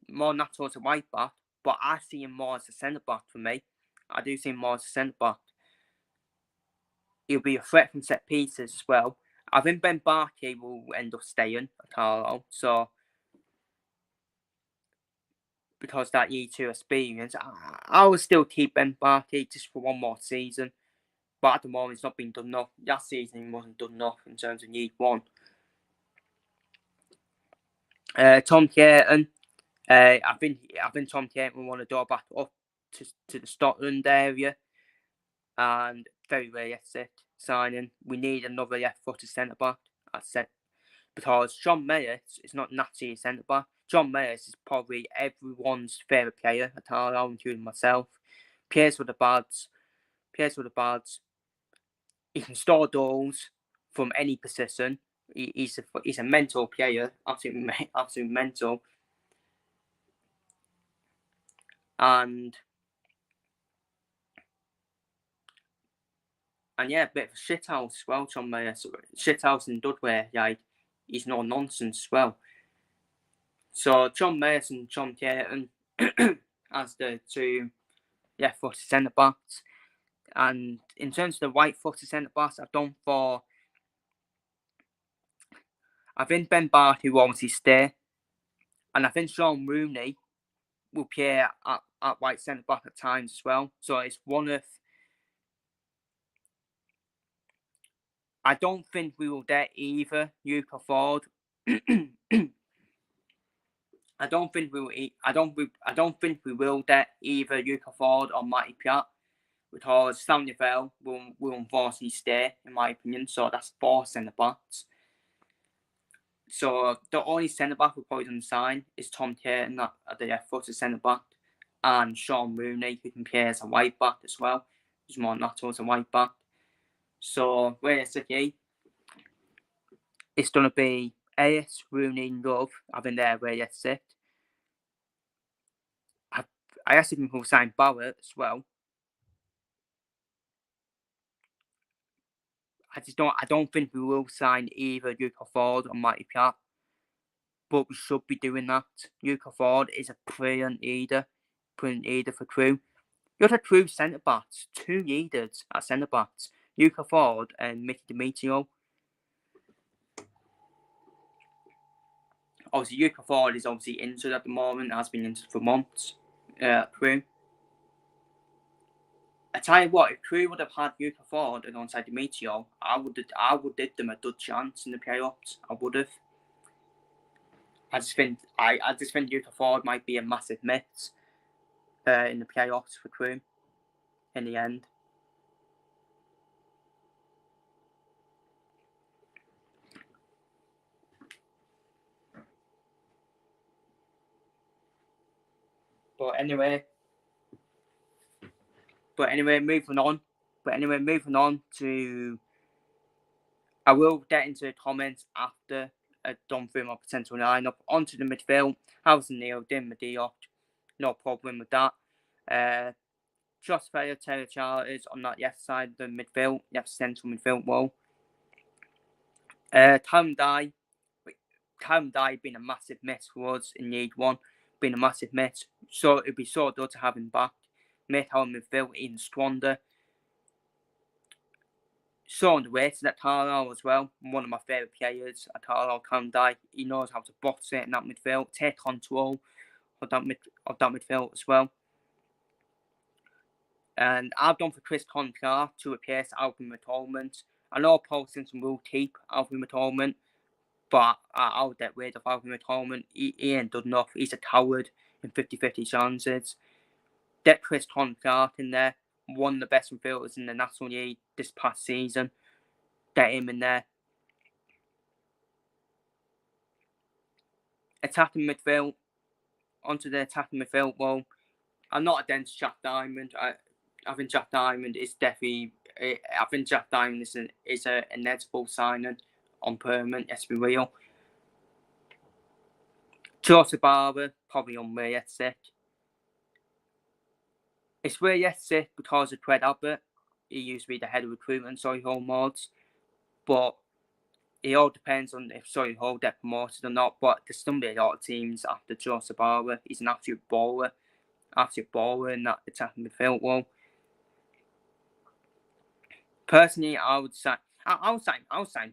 more natural as a right back, but I see him more as a centre back for me. I do see him more as a centre back. He'll be a threat from set pieces as well. I think Ben Barkey will end up staying at Carlisle, so because that year 2 experience, I will still keep Ben Barkey just for one more season. But at the moment, it's not been done enough. Last season, he wasn't done enough in terms of League 1. Tom Caton, I think Tom Caton will want to go back up to the Scotland area, and very realistic signing. We need another left-footed centre back because John Meredith is not naturally a centre back. John Meredith is probably everyone's favourite player at Carlisle, including myself. Plays with the Bards. He can score goals from any position. He's a mental player, absolutely mental. And yeah, a bit of a shithouse as well, John Meredith. Shithouse in Dudway, like, he's no nonsense as well. So John Meredith and John Caton as the two left-footed centre backs. And in terms of the right-footed centre backs, I think Ben Barty will obviously stay, and I think Sean Rooney will play at right centre back at times as well. So it's one of. I don't think we will get either Luca Ford. I don't think we will get either Luca Ford or Matty Piat, because Sam Neville will unfortunately stay, in my opinion. So that's 4 centre backs. So the only centre back we're probably going to sign is Tom Caton at the left-footed centre back, and Sean Rooney, who can play as a right back as well. He's more natural as a right back. So realistically, it's going to be AS, Rooney, and Love. I think they're realistic. I actually think we'll sign Barrett as well. I don't think we will sign either Luca Ford or Matty Piat, but we should be doing that. Luca Ford is a brilliant leader for Crewe. You got a Crewe centre backs, 2 leaders at centre backs, Luca Ford and Mickey Demetrio. Obviously, Luca Ford is obviously injured at the moment, has been injured for months. Crewe. I tell you what, if Crewe would have had Luca Ford alongside Demetrio, I would give them a good chance in the playoffs. I would have. I just think Luca Ford might be a massive miss in the playoffs for Crewe in the end. But anyway, moving on to. I will get into the comments after I've done through my potential lineup. Onto the midfield. Howson Neil, Dim Diop. No problem with that. Josh Fair, Taylor Charters on that left side of the midfield, left central midfield wall. Callum Dye been a massive miss for us in League 1. Been a massive miss. So it'd be so good to have him back. midfield midfield in Swander. So underrated at Carlisle as well. One of my favourite players at Carlisle, Carlisle. He knows how to box it in that midfield, take control of that midfield as well. And I've done for Chris Concar to replace Alvin McTominay. I know Paul Simpson will keep Alvin McTominay, but I'll get rid of Alvin McTominay. He ain't done enough. He's a coward in 50-50 chances. Get Chris Concar in there. One of the best midfielders in the National League this past season. Get him in there. Attacking midfield. Onto the attacking midfield. Well, I'm not against Jack Diamond. I think Jack Diamond is definitely. I think Jack Diamond is an inevitable signing on permanent. Let's be real. Joseph Barber probably unrealistic. It's realistic because of Fred Albert. He used to be the head of recruitment, Solihull Mods, but it all depends on if Solihull get promoted or not. But there's still be a lot of teams after Joseph Barber. He's an absolute baller in that attacking midfield role. Personally, I'll sign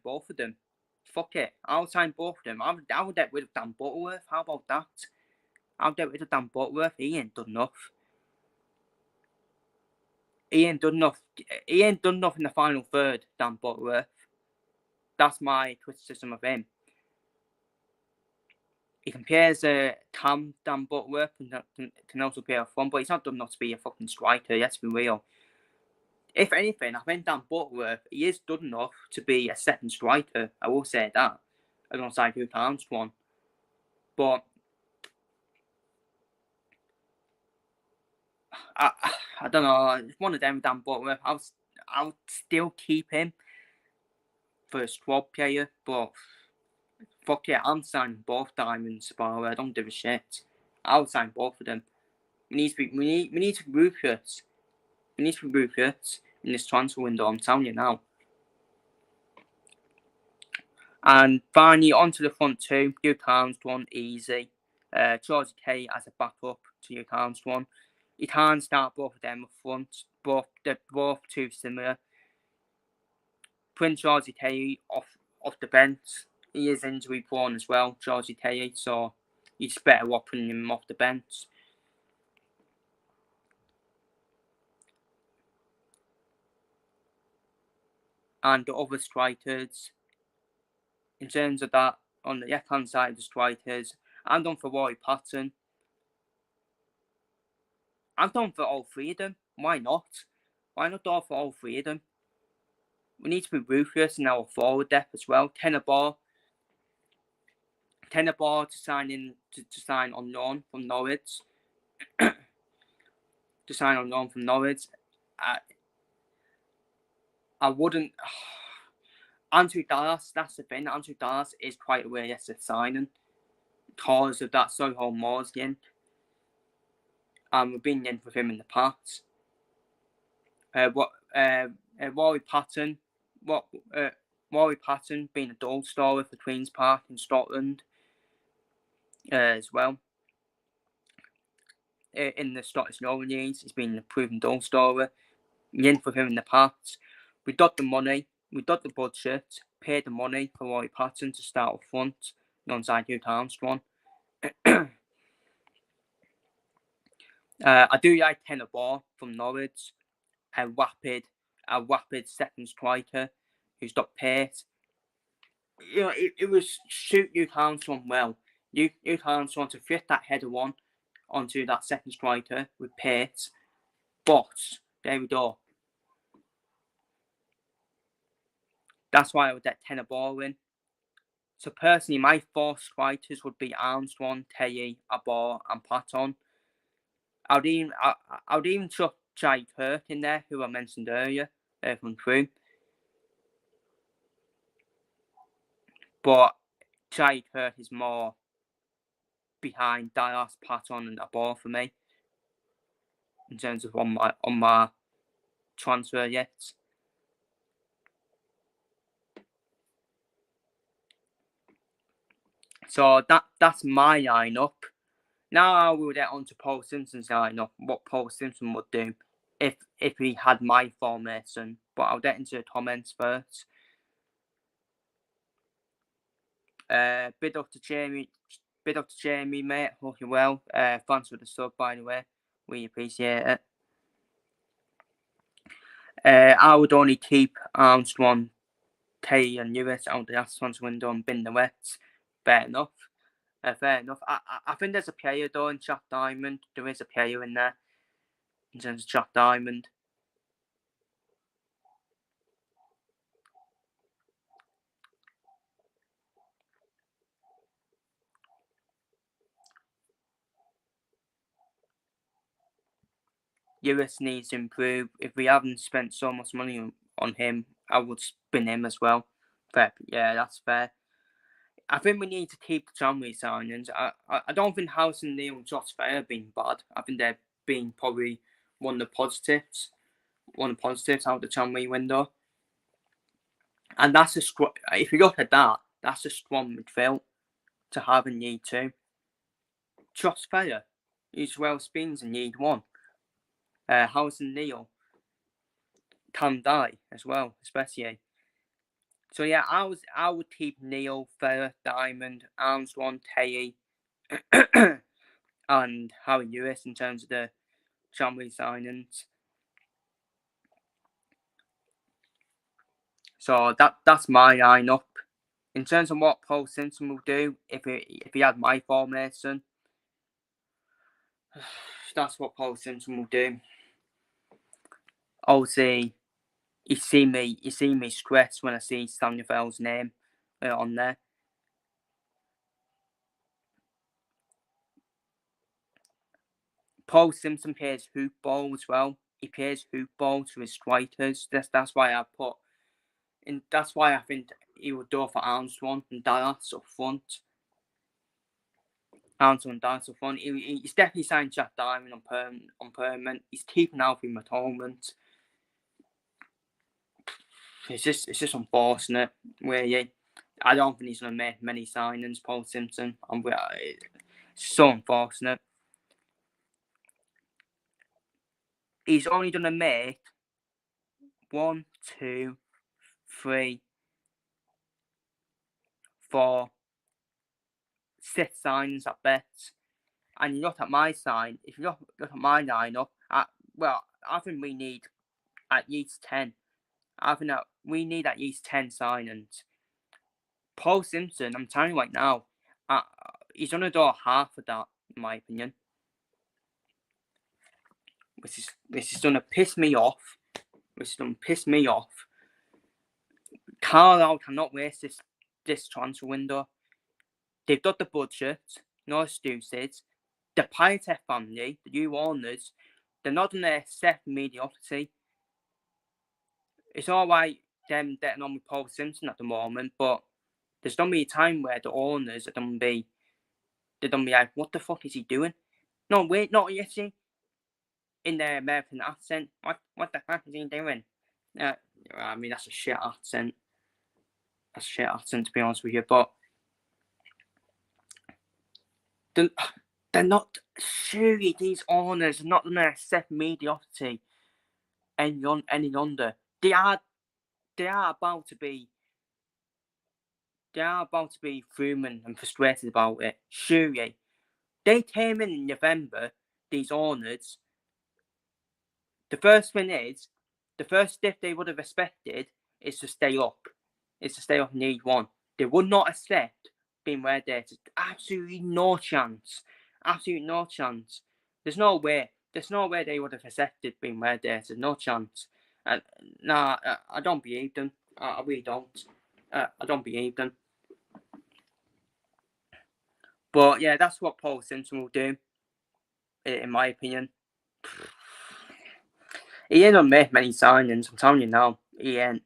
both of them. Fuck it, I'll sign both of them. I would get rid of Dan Butterworth. How about that? I'll get rid of Dan Butterworth. He ain't done enough. He ain't done enough in the final third, Dan Butterworth. That's my criticism of him. He compares Dan Butterworth and can also play a front, but he's not done enough to be a fucking striker. Let's be real. If anything, I think Dan Butterworth, he is good enough to be a second striker. I will say that, alongside Luke Armstrong. But I don't know. It's one of them, Dan Butterworth. I'll still keep him for a squad player, but fuck yeah, I'm signing both Diamonds. I don't give a shit. I'll sign both of them. We need to be ruthless. We need to be ruthless in this transfer window. I'm telling you now. And finally, onto the front two. Luke Armstrong, easy. George Kay as a backup to Luke Armstrong. You can't start both of them up front, but they're both too similar. Prince George Kay off the bench. He is injury prone as well, George Kay, so it's better off putting him off the bench. And the other strikers, in terms of that, on the left-hand side of the strikers, I'm done for Roy Patton. I'm done for all three of them. Why not? Why not go for all three of them? We need to be ruthless in our forward depth as well. Tenor to sign on loan from Norwich. To sign on loan from Norwich. I wouldn't. Andrew Dallas, that's the thing. Andrew Dallas is quite a realistic signing because of that Solihull Moors game. We've been in with him in the past. Rory Patton, Rory Patton being a goal scorer for Queen's Park in Scotland as well. In the Scottish Northern Leagues, he's been a proven goal scorer. In with him in the past. We got the money, we got the budget, paid the money for Roy Patton to start up front alongside Luke Armstrong. I do like Tenor Ball from Norwich, a rapid second striker who's got pace. You know, it was suit Luke Armstrong well. Luke Armstrong to fit that header one onto that second striker with pace. But there we go. That's why I would get Tenor Ball in. So personally, my four strikers would be Armstrong, Terry, Abor, and Patton. I would even chuck Jai Kirk in there, who I mentioned earlier, from Crew. But Jai Kirk is more behind Dallas, Patton, and Abor for me in terms of on my transfer yet. So that's my lineup. Now I will get on to Paul Simpson's lineup, what Paul Simpson would do if he had my formation. But I'll get into the comments first. Big up to Jamie, mate. Hope you're well. Thanks for the sub, by the way. We appreciate it. I would only keep Armstrong, Tay and Lewis out the last transfer window and bin the rest. Fair enough. Fair enough. I think there's a player though in Jack Diamond. There is a player in there in terms of Jack Diamond. Lewis needs to improve. If we haven't spent so much money on him, I would spin him as well. Fair. Yeah, that's fair. I think we need to keep the January signings. I don't think House and Neil and Josh Fair have been bad. I think they've been probably one of the positives out of the January window. And that's if you look at that, that's a strong midfield to have in League 2. Josh Fair, he's well spins in League 1. House and Neil can die as well, especially. So yeah, I would keep Neil, Fair, Diamond, Armstrong, Tay, and Harry Lewis in terms of the January signings. So that's my lineup. In terms of what Paul Simpson will do if he had my formation, that's what Paul Simpson will do. Obviously, you see me stress when I see Stanleyfeld's name on there. Paul Simpson plays hoop ball as well. He plays hoop ball to his strikers. That's why I put, and that's why I think he would go for Armstrong and Dallas up front. Armstrong and Dallas up front. He's definitely signed Jack Diamond on permanent. He's keeping Alfie McTominay. It's just unfortunate. Really, I don't think he's going to make many signings. Paul Simpson. It's so unfortunate. He's only going to make 1, 2, 3, 4, 6 signs at best. And you look at my sign. If you look at my lineup, I think we need at least 10. I think that we need at least 10 signings. Paul Simpson, I'm telling you right now, he's going to do half of that, in my opinion. This is going to piss me off. Carlisle cannot waste this transfer window. They've got the budget, no excuses. The Pietek family, the new owners, they're not going to accept mediocrity. It's all right them getting on with Paul Simpson at the moment, but there's going to be a time where the owners are going to be like, what the fuck is he doing? No, wait, not yet, see? In their American accent. What the fuck is he doing? I mean, that's a shit accent. That's a shit accent, to be honest with you, but they're not, surely these owners are not going to accept mediocrity any longer. They are about to be fuming and frustrated about it. Surely. They came in November, these owners. The first thing is, the first step they would have expected is to stay up. Is to stay up in League 1. They would not accept being relegated. Absolutely no chance. Absolutely no chance. There's no way they would have accepted being relegated. No chance. Nah, I don't believe them. I really don't. I don't believe them. But yeah, that's what Paul Simpson will do, in my opinion. He ain't gonna make many signings, I'm telling you now. He ain't.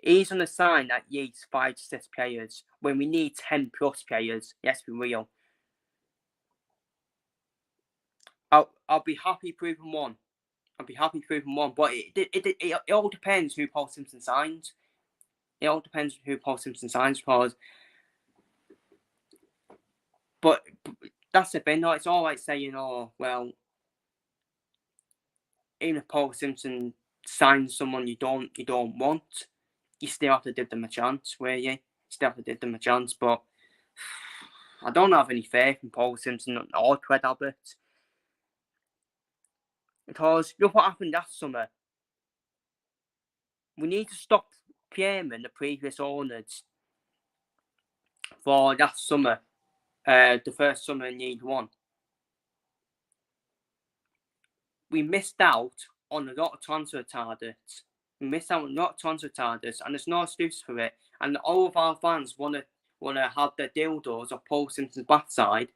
He's gonna sign at least 5 to 6 players when we need 10 plus players. Let's be real. I'll be happy proving one. But it all depends who Paul Simpson signs. Because, but that's the thing. It's all like saying, "Oh, well, even if Paul Simpson signs someone you don't want, you still have to give them a chance, where you still have to give them a chance." But I don't have any faith in Paul Simpson or Fred Albert, because look what happened last summer. We need to stop blaming the previous owners for last summer, the first summer in League One. We missed out on a lot of transfer targets. We missed out on a lot of transfer targets, and there's no excuse for it. And all of our fans want to have their dildos of Paul Simpson's backside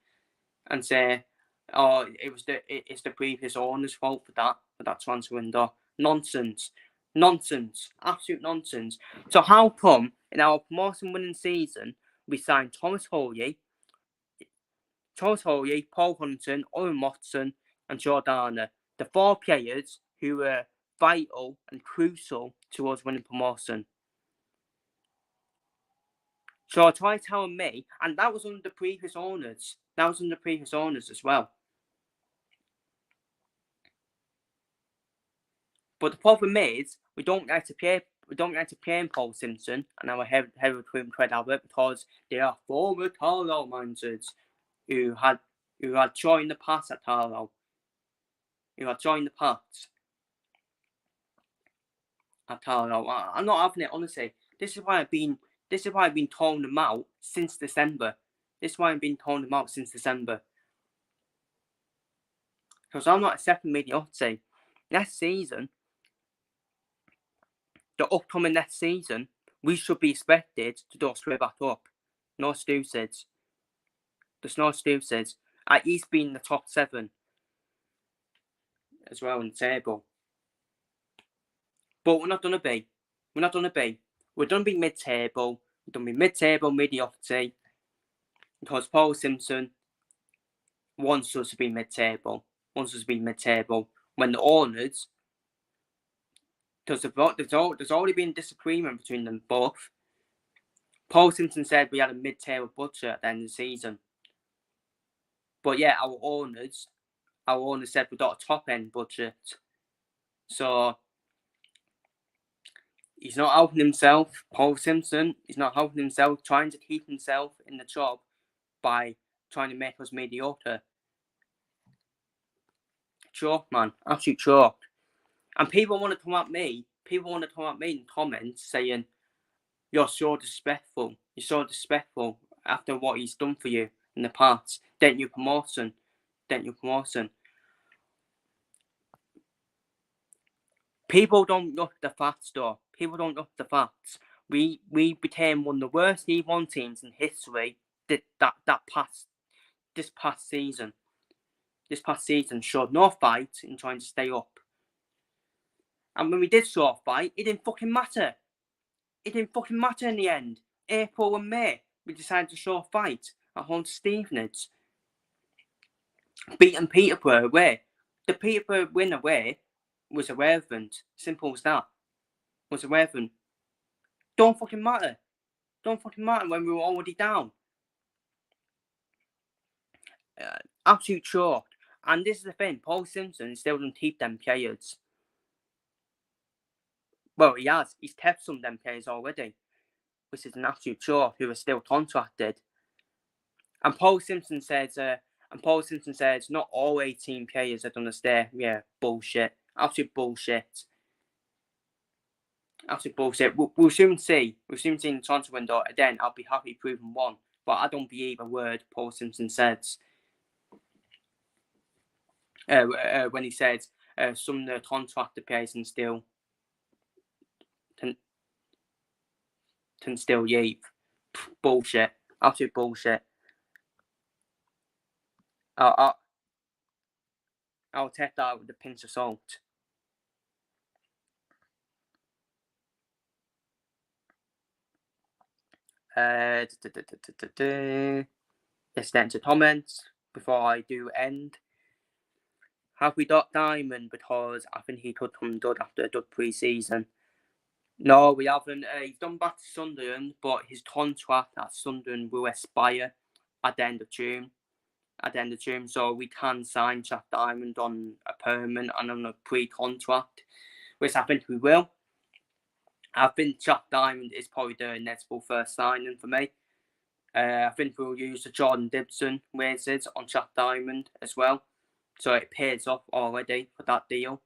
and say, "Oh, it's the previous owner's fault for that transfer window." Nonsense, nonsense, absolute nonsense. So how come in our promotion-winning season we signed Thomas Holley, Paul Huntington, Owen Watson, and Jordana, the 4 players who were vital and crucial to us winning promotion? So try telling me, and that was under the previous owners. That was under the previous owners as well. But the problem is, we don't like to pay Paul Simpson and our head recruitment Fred Albert, because they are former Carlisle managers who had joined the past at Carlisle. I'm not having it, honestly. This is why I've been calling them out since December. Because I'm not accepting mediocrity. Next season, the upcoming next season, we should be expected to go straight back up. No excuses. There's no excuses. At least being in the top 7 as well in the table. But we're not going to be. We're going to be mid-table. We're going to be mid-table mediocrity, because Paul Simpson wants us to be mid-table. When the owners, because there's already been disagreement between them both. Paul Simpson said we had a mid-table budget at the end of the season. But yeah, our owners said we got a top-end budget. So he's not helping himself, Paul Simpson. He's not helping himself, trying to keep himself in the job by trying to make us mediocre. Choke, man. Absolute choke. And people want to come at me in comments saying, "You're so disrespectful. After what he's done for you in the past. Didn't you promotion? People don't look at the facts, though. We became one of the worst League One teams in history. This past season. This past season showed no fight in trying to stay up. And when we did show a fight, it didn't fucking matter. It didn't fucking matter in the end. April and May, we decided to show a fight at home to Stevenage. Beating Peterborough away. The Peterborough win away was irrelevant. Simple as that. Was irrelevant. Don't fucking matter when we were already down. Absolute shock. And this is the thing, Paul Simpson still doesn't keep them players. Well, he has. He's kept some of them players already, which is an absolute shock, who are still contracted. And Paul Simpson says, not all 18 players are going to stay. Yeah, bullshit. Absolute bullshit. We'll soon see. In the transfer window. Again, I'll be happy proving one. But I don't believe a word Paul Simpson says. When he says some of the contracted players can still leave. Bullshit. Absolute bullshit. I'll take that with a pinch of salt. Let's get into comments before I do end. Have we got Diamond? Because I think he could come dud after a dud pre-season. No, we haven't. He's done back to Sunderland, but his contract at Sunderland will expire at the end of June. at the end of June, so we can sign Jack Diamond on a permanent and on a pre-contract, which I think we will. I think Jack Diamond is probably the inevitable first signing for me. I think we'll use the Jordan Dibson wages on Jack Diamond as well, so it pays off already for that deal.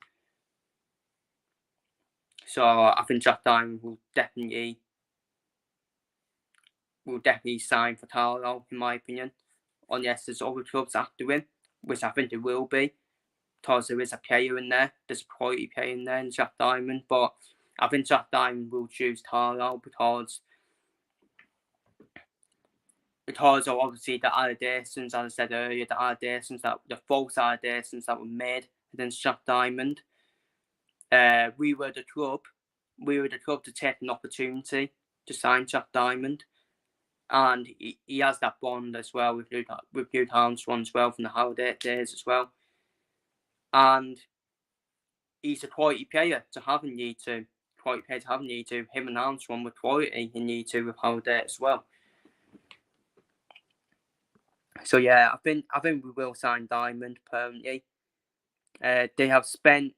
So I think Jack Diamond will definitely sign for Carlisle, in my opinion. Unless there's other clubs after him, which I think there will be, because there is a player in there. There's a quality player in there in Jack Diamond, but I think Jack Diamond will choose Carlisle because of obviously the allegations, as I said earlier, the false allegations that were made against Jack Diamond. We were the club to take an opportunity to sign Jack Diamond, and he has that bond as well with Luke Armstrong as well from the Holiday days as well, and he's a quality player to have in Year 2. Him and Armstrong were quality in Year 2 with Holiday as well. So yeah, I think we will sign Diamond permanently. They have spent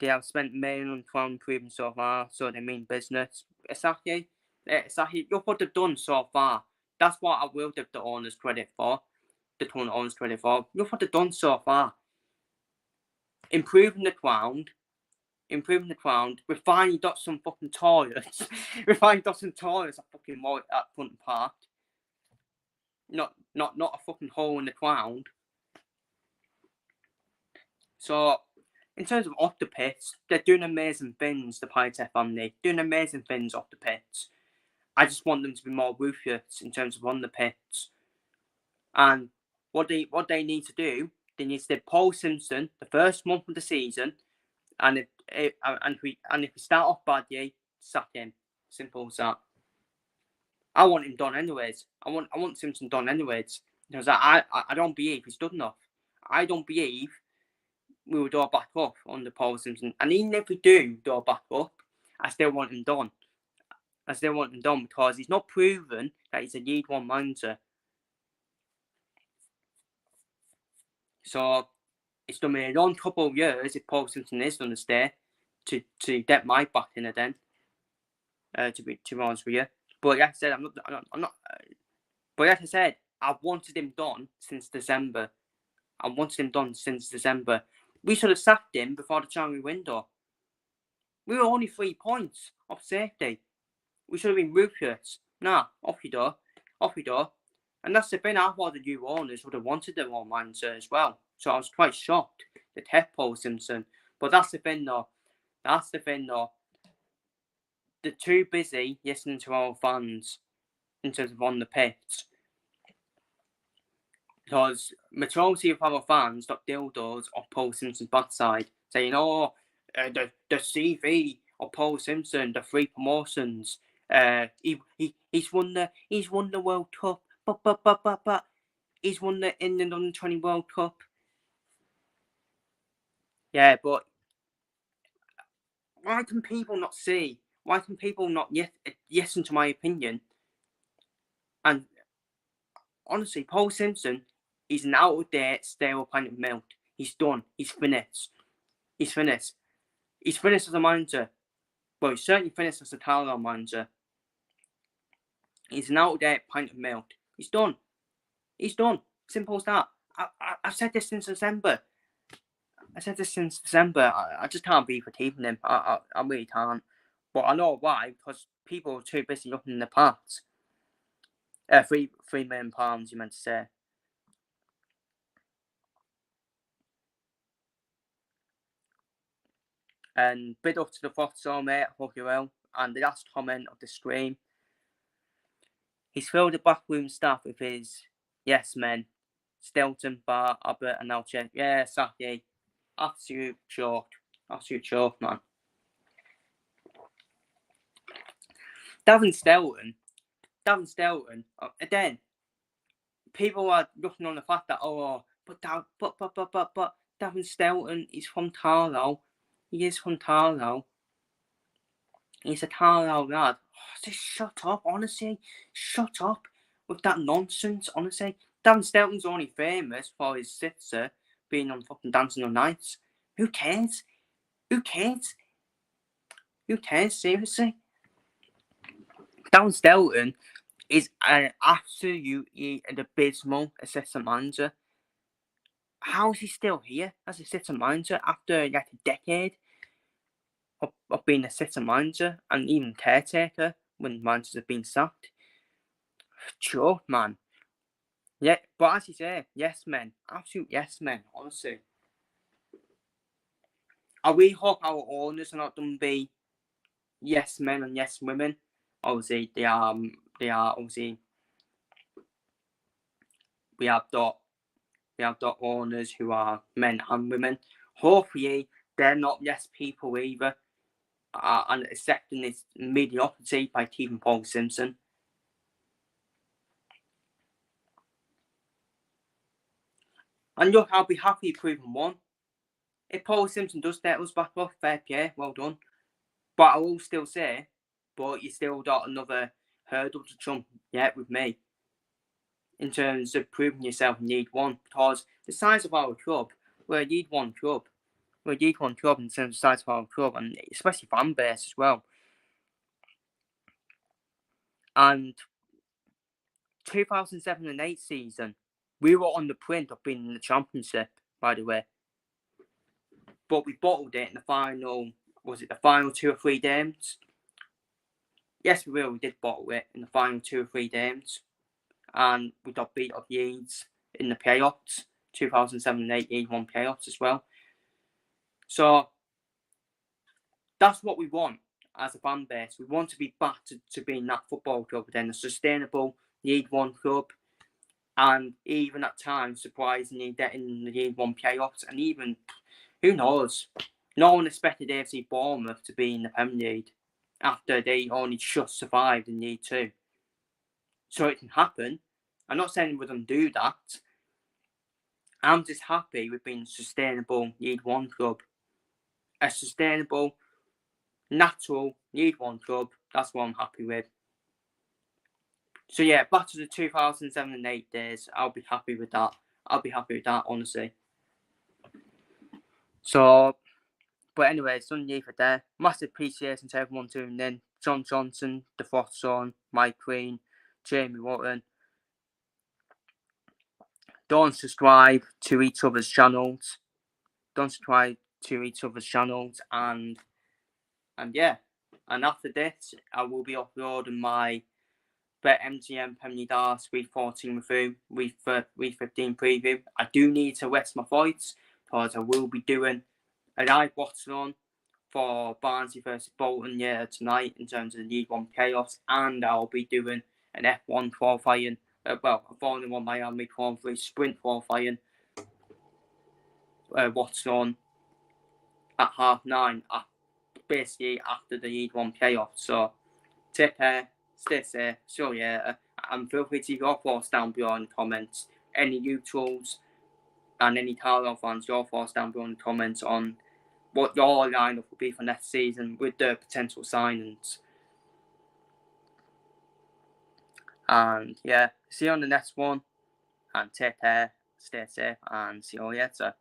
£1 million improving so far, so they mean business. Exactly. Look what they've done so far. That's what I will give the owners credit for. Look what they've done so far. Improving the ground. We've finally got some fucking toilets. We've finally got some toilets at fucking at Front Park. Not a fucking hole in the ground. So, in terms of off the pitch, they're doing amazing things, the Payet family. Doing amazing things off the pitch. I just want them to be more ruthless in terms of on the pitch. And what they need to do, they need to do Paul Simpson the first month of the season, and if we start off badly, sack him. Simple as that. I want him done anyways. I want Simpson done anyways, because I don't believe he's done enough. I don't believe we will do back up under Paul Simpson, and even if we do back up, I still want him done. Because he's not proven that he's a League One manager. So it's going to be a long couple of years if Paul Simpson is going to stay to get my back in again. To be honest with you, but like I said, I'm not. But like I said, I wanted him done since December. We should have sacked him before the January window. We were only 3 points off safety. We should have been ruthless. Nah, off you go. And that's the thing, I thought the new owners would have wanted their own manager as well. So I was quite shocked to take Paul Simpson. But that's the thing though. They're too busy listening to our fans in terms of on the pitch. Because majority of our fans got dildos off Paul Simpson's backside, saying, "Oh, the CV of Paul Simpson, the 3 promotions. He's won the World Cup, but he's won the England Under-20 World Cup." Yeah, but why can people not see? Why can people not listen to my opinion? And honestly, Paul Simpson is an out-of-date, stale pint of milk. He's done. He's finished. He's finished as a manager. Well, he's certainly finished as a Carlisle manager. He's an out-of-date pint of milk. He's done. Simple as that. I've said this since December. I just can't be for keeping him. I really can't. But I know why, because people are too busy looking in the past. £3 million, you meant to say. And bid up to the Foxhole, mate. Hope you will. And the last comment of the stream. He's filled the backroom staff with his yes men. Stilton, Bart, Abbott, and Alche. Yeah, Saki. Absolute joke, man. Davin Stelton, again, people are looking on the fact that, but Davin Stelton is from Carlisle. He is from Carlisle. He's a Carlisle lad. Just shut up, honestly. Shut up with that nonsense, honestly. Dan Stelton's only famous for his sister being on fucking Dancing on Nights. Who cares? Who cares? Who cares? Seriously? Dan Stelton is an absolutely abysmal assistant manager. How is he still here as assistant manager after like a decade of being assistant manager and even caretaker when managers have been sacked? Sure, man. Yeah, but as you say, yes men, absolute yes men, honestly. I really hope our owners are not done by yes men and yes women. Obviously, they are obviously we have got owners who are men and women. Hopefully, they're not yes people either, and accepting this mediocrity by keeping Paul Simpson. And look, I'll be happy proving one. If Paul Simpson does get us back off, fair play, well done. But I will still say, but you still got another hurdle to jump yet with me in terms of proving yourself in League One, because the size of our club, we're a League One club. We're a League One club in terms of the size of our club, and especially fan base as well. And 2007 and 8 season, we were on the brink of being in the Championship, by the way. But we bottled it in the final, was it the final 2 or 3 games? Yes, we did bottle it in the final 2 or 3 games. And we got beat up Leeds in the playoffs, 2007 and 8 League One playoffs as well. So that's what we want as a fan base. We want to be back to being that football club, then a sustainable League One club, and even at times, surprisingly, getting the League One playoffs, and even, who knows, no one expected AFC Bournemouth to be in the Premier League after they only just survived in League Two. So it can happen. I'm not saying we don't do that. I'm just happy with being a sustainable League One club. A sustainable, natural League One club. That's what I'm happy with. So yeah, back to the 2007 and 8 days. I'll be happy with that. Honestly. So, but anyway, it's underneath it there. Massive appreciation to everyone tuning in. John Johnson, The Frost Zone, Mike Queen, Jamie Wotton. Don't subscribe to each other's channels. And yeah. And after this, I will be uploading my BetMGM Premier League Week 14 review, Week 15 preview. I do need to rest my voice because I will be doing a live watch on for Barnsley versus Bolton tonight in terms of the League One playoffs, and I'll be doing an F1 qualifying, a Formula 1 Miami Grand Prix sprint qualifying watch on at 9:30, basically after the League One playoffs. So take care, stay safe, so yeah, and feel free to leave your thoughts down below in the comments. Any neutrals and any Carlisle fans, your thoughts down below in the comments on what your lineup will be for next season with the potential signings. And yeah, see you on the next one, and take care, stay safe, and see you all later.